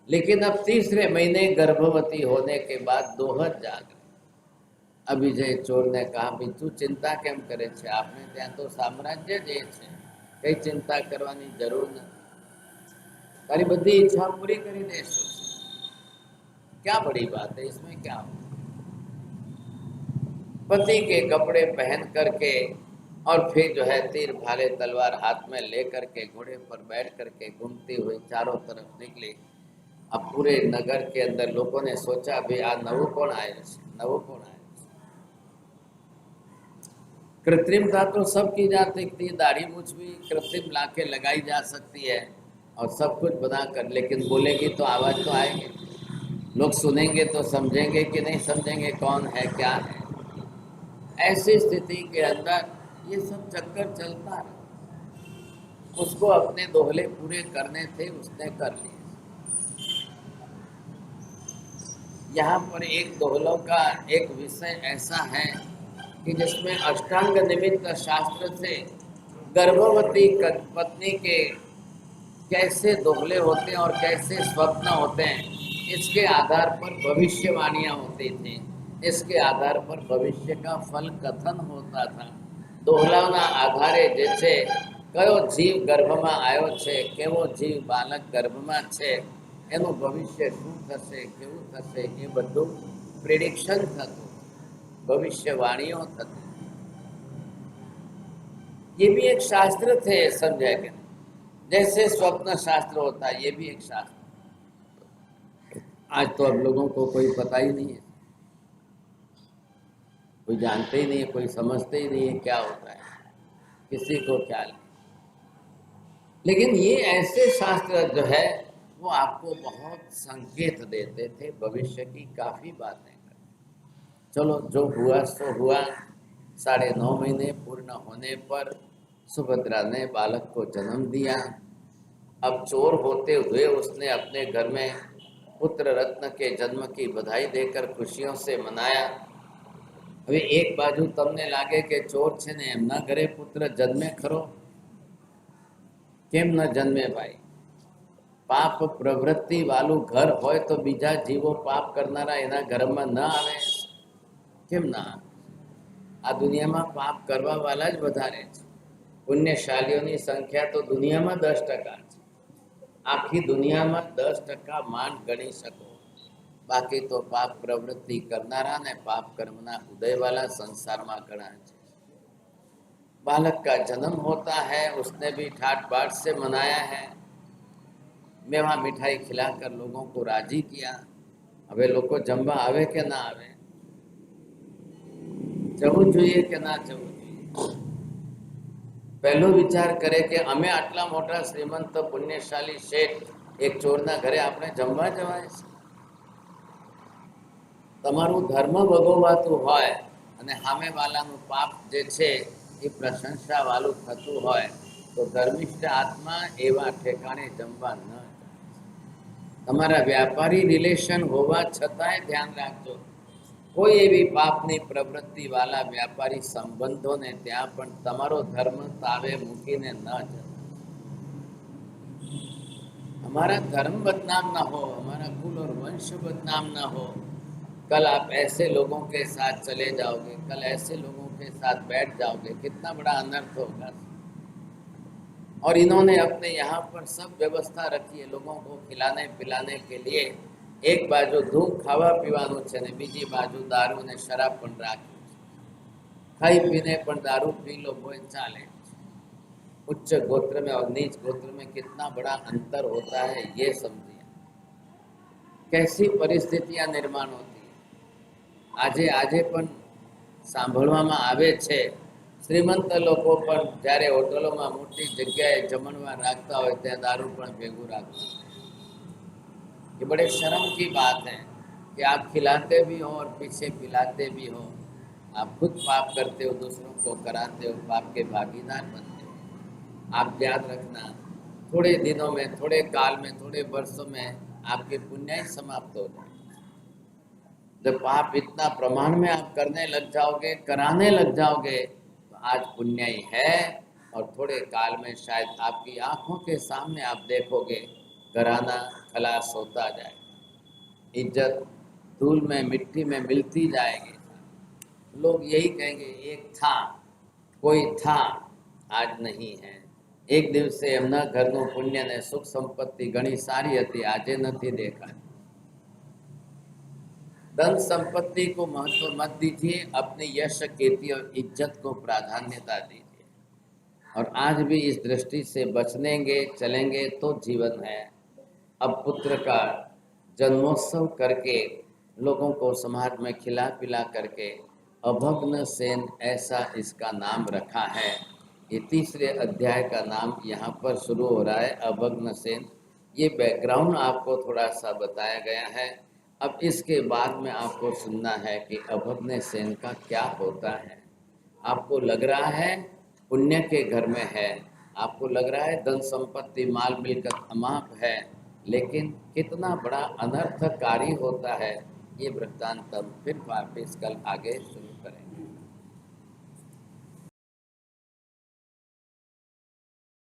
लेकिन अब तीसरे महीने गर्भवती होने के बाद दोहत जाग रहे. अब विजय चोर ने कहा, भाई तू चिंता केम करे छे, आपने ત્યાં તો સામ્રાજ્ય જે છે, કઈ चिंता કરવાની જરૂર નથી, તારી બધી ઈચ્છા પૂરી કરી દેશું. क्या बड़ी बात है इसमें, क्या हो. पति के कपड़े पहन करके और फिर जो है तीर भाले तलवार हाथ में लेकर के घोड़े पर बैठ करके घूमती हुई चारों तरफ निकली. अब पूरे नगर के अंदर लोगों ने सोचा, भाई आ नवो कौन आयो छे, नवो कौन आयो छे. कृत्रिमता तो सब की जा सकती है, दाढ़ी मूछ भी कृत्रिम लाके लगाई जा सकती है और सब कुछ बनाकर, लेकिन बोलेगी तो आवाज तो आएगी, लोग सुनेंगे तो समझेंगे कि नहीं समझेंगे कौन है क्या है. ऐसी स्थिति के अंदर ये सब चक्कर चलता है. उसको अपने दोहले पूरे करने थे, उसने कर लिए. यहाँ पर एक दोहलों का एक विषय ऐसा है कि जिसमें अष्टांग निमित्त शास्त्र से गर्भवती पत्नी के कैसे दोहले होते हैं और कैसे स्वप्न होते हैं, इसके आधार पर भविष्यवाणियाँ होती थी. इसके आधार पर भविष्य का फल कथन होता था. दोहलाना आधारे जे छे कयो जीव गर्भમાં આવ્યો છે, કેવો જીવ બાલક ગર્ભમાં છે, એનું ભવિષ્ય શું થશે, કેવું થશે, એ બધું પ્રિડિક્શન થતું, ભવિષ્યવાણીઓ થતી. ये भी एक शास्त्र थे, समझे कि जैसे स्वप्न शास्त्र होता है, ये भी एक शास्त्र. आज तो अब लोगों को कोई पता ही नहीं है, कोई जानते ही नहीं है, कोई समझते ही नहीं है क्या होता है, किसी को क्या नहीं. लेकिन ये ऐसे शास्त्र जो है वो आपको बहुत संकेत देते थे, भविष्य की काफी बातें. चलो जो हुआ सो हुआ। 9.5 महीने पूर्ण होने पर सुभद्रा ने बालक को जन्म दिया। अब चोर होते हुए उसने अपने घर में पुत्र रत्न के जन्म की बधाई देकर खुशियों से मनाया। હવે એક બાજુ તમને લાગે કે ચોર છે ને એમના ઘરે પુત્ર જન્મે ખરો, કેમ ન જન્મે ભાઈ? પાપ પ્રવૃત્તિ વાળું ઘર હોય તો બીજા જીવો પાપ કરનારા એના ઘરમાં ન આવે, કેમ ના આવે? આ દુનિયામાં પાપ કરવા વાળા જ વધારે છે. પુણ્યશાલીઓની સંખ્યા તો દુનિયામાં 10% છે. આખી દુનિયામાં 10% માંડ ગણી શકો, बाकी तो पाप प्रवृत्ति करनारा ने पाप कर्मना उदय वाला संसार में गणा है। बालक का जन्म होता है, उसने भी ठाट बाट से मनाया है, मेवा मिठाई खिलाकर लोगों को राजी किया। हवे लोग जमवा आवे के ना आवे, जवू જોઈએ કે ના જવું જોઈએ? पहलो विचार करे कि अमे आटला मोटा श्रीमंत पुण्यशाली शेठ एक चोरना घरे आपणे जमवा जवाय छे? તમારું ધર્મ ભોગવવાતું હોય અને સામેવાલાનું પાપ જે છે એ પ્રશંસા વાળું થતું હોય તો ધર્મિષ્ઠ આત્મા એવા ઠેકાણે જમવા ન જાય. તમારા વ્યાપારી રિલેશન હોવા છતાંય ધ્યાન રાખજો, કોઈ એવી પાપની પ્રવૃત્તિ વાળા વ્યાપારી સંબંધોને ત્યાં પણ તમારો ધર્મ તાવે મૂકીને ન જાય. हमारा धर्म बदनाम ना हो, हमारा कुल और वंश बदनाम ना हो। कल आप ऐसे लोगों के साथ चले जाओगे, कल ऐसे लोगों के साथ बैठ जाओगे, कितना बड़ा अनर्थ होगा। और इन्होंने अपने यहाँ पर सब व्यवस्था रखी है लोगों को खिलाने पिलाने के लिए। एक बाजू धूम खावा पीवानुं छे ने बीजी बाजू दारू ने शराब पण राखी। खाई पीने पण दारू पी लो कोई चाले। उच्च गोत्र में और नीच गोत्र में कितना बड़ा अंतर होता है ये समझिए। कैसी परिस्थितियां निर्माण होती है। आजे आजे पण सांभळवामां आवे छे, श्रीमंत लोको पण ज्यारे होटलोमां मोटी जग्याए जमणवार राखता होय त्यां दारू पण भेगुं राखता। ये बड़े शर्म की बात है कि आप खिलाते भी हो और पीछे पिलाते भी हो। आप खुद पाप करते हो, दूसरों को कराते हो, पाप के भागीदार बनते हो। आप याद रखना, थोड़े दिनों में, थोड़े काल में, थोड़े वर्षों में आपके पुण्य ही समाप्त हो जाए। जब पाप इतना प्रमाण में आप करने लग जाओगे, कराने लग जाओगे, तो आज पुण्य ही है और थोड़े काल में शायद आपकी आंखों के सामने आप देखोगे घराना खलास होता जाएगा, इज्जत धूल में मिट्टी में मिलती जाएगी। लोग यही कहेंगे एक था, कोई था, आज नहीं है। एक दिवसे एमना घरનું पुण्य ने सुख संपत्ति घणी सारी हती, आजे नहीं देखा। धन संपत्ति को महत्व मत दीजिए, अपनी यश कीर्ति और इज्जत को प्राधान्यता दीजिए। और आज भी इस दृष्टि से बचनेंगे चलेंगे तो जीवन है। अब पुत्र का जन्मोत्सव करके लोगों को समाज में खिला पिला करके अभग्न सेन ऐसा इसका नाम रखा है। ये तीसरे अध्याय का नाम यहाँ पर शुरू हो रहा है, अभग्न सेन। ये बैकग्राउंड आपको थोड़ा सा बताया गया है। अब इसके बाद में आपको सुनना है कि अभग्न सेन का क्या होता है। आपको लग रहा है पुण्य के घर में है, आपको लग रहा है धन संपत्ति माल मिलकत अमाप है, लेकिन कितना बड़ा अनर्थकारी होता है ये वृत्तांत हम फिर वापिस कल आगे शुरू करें।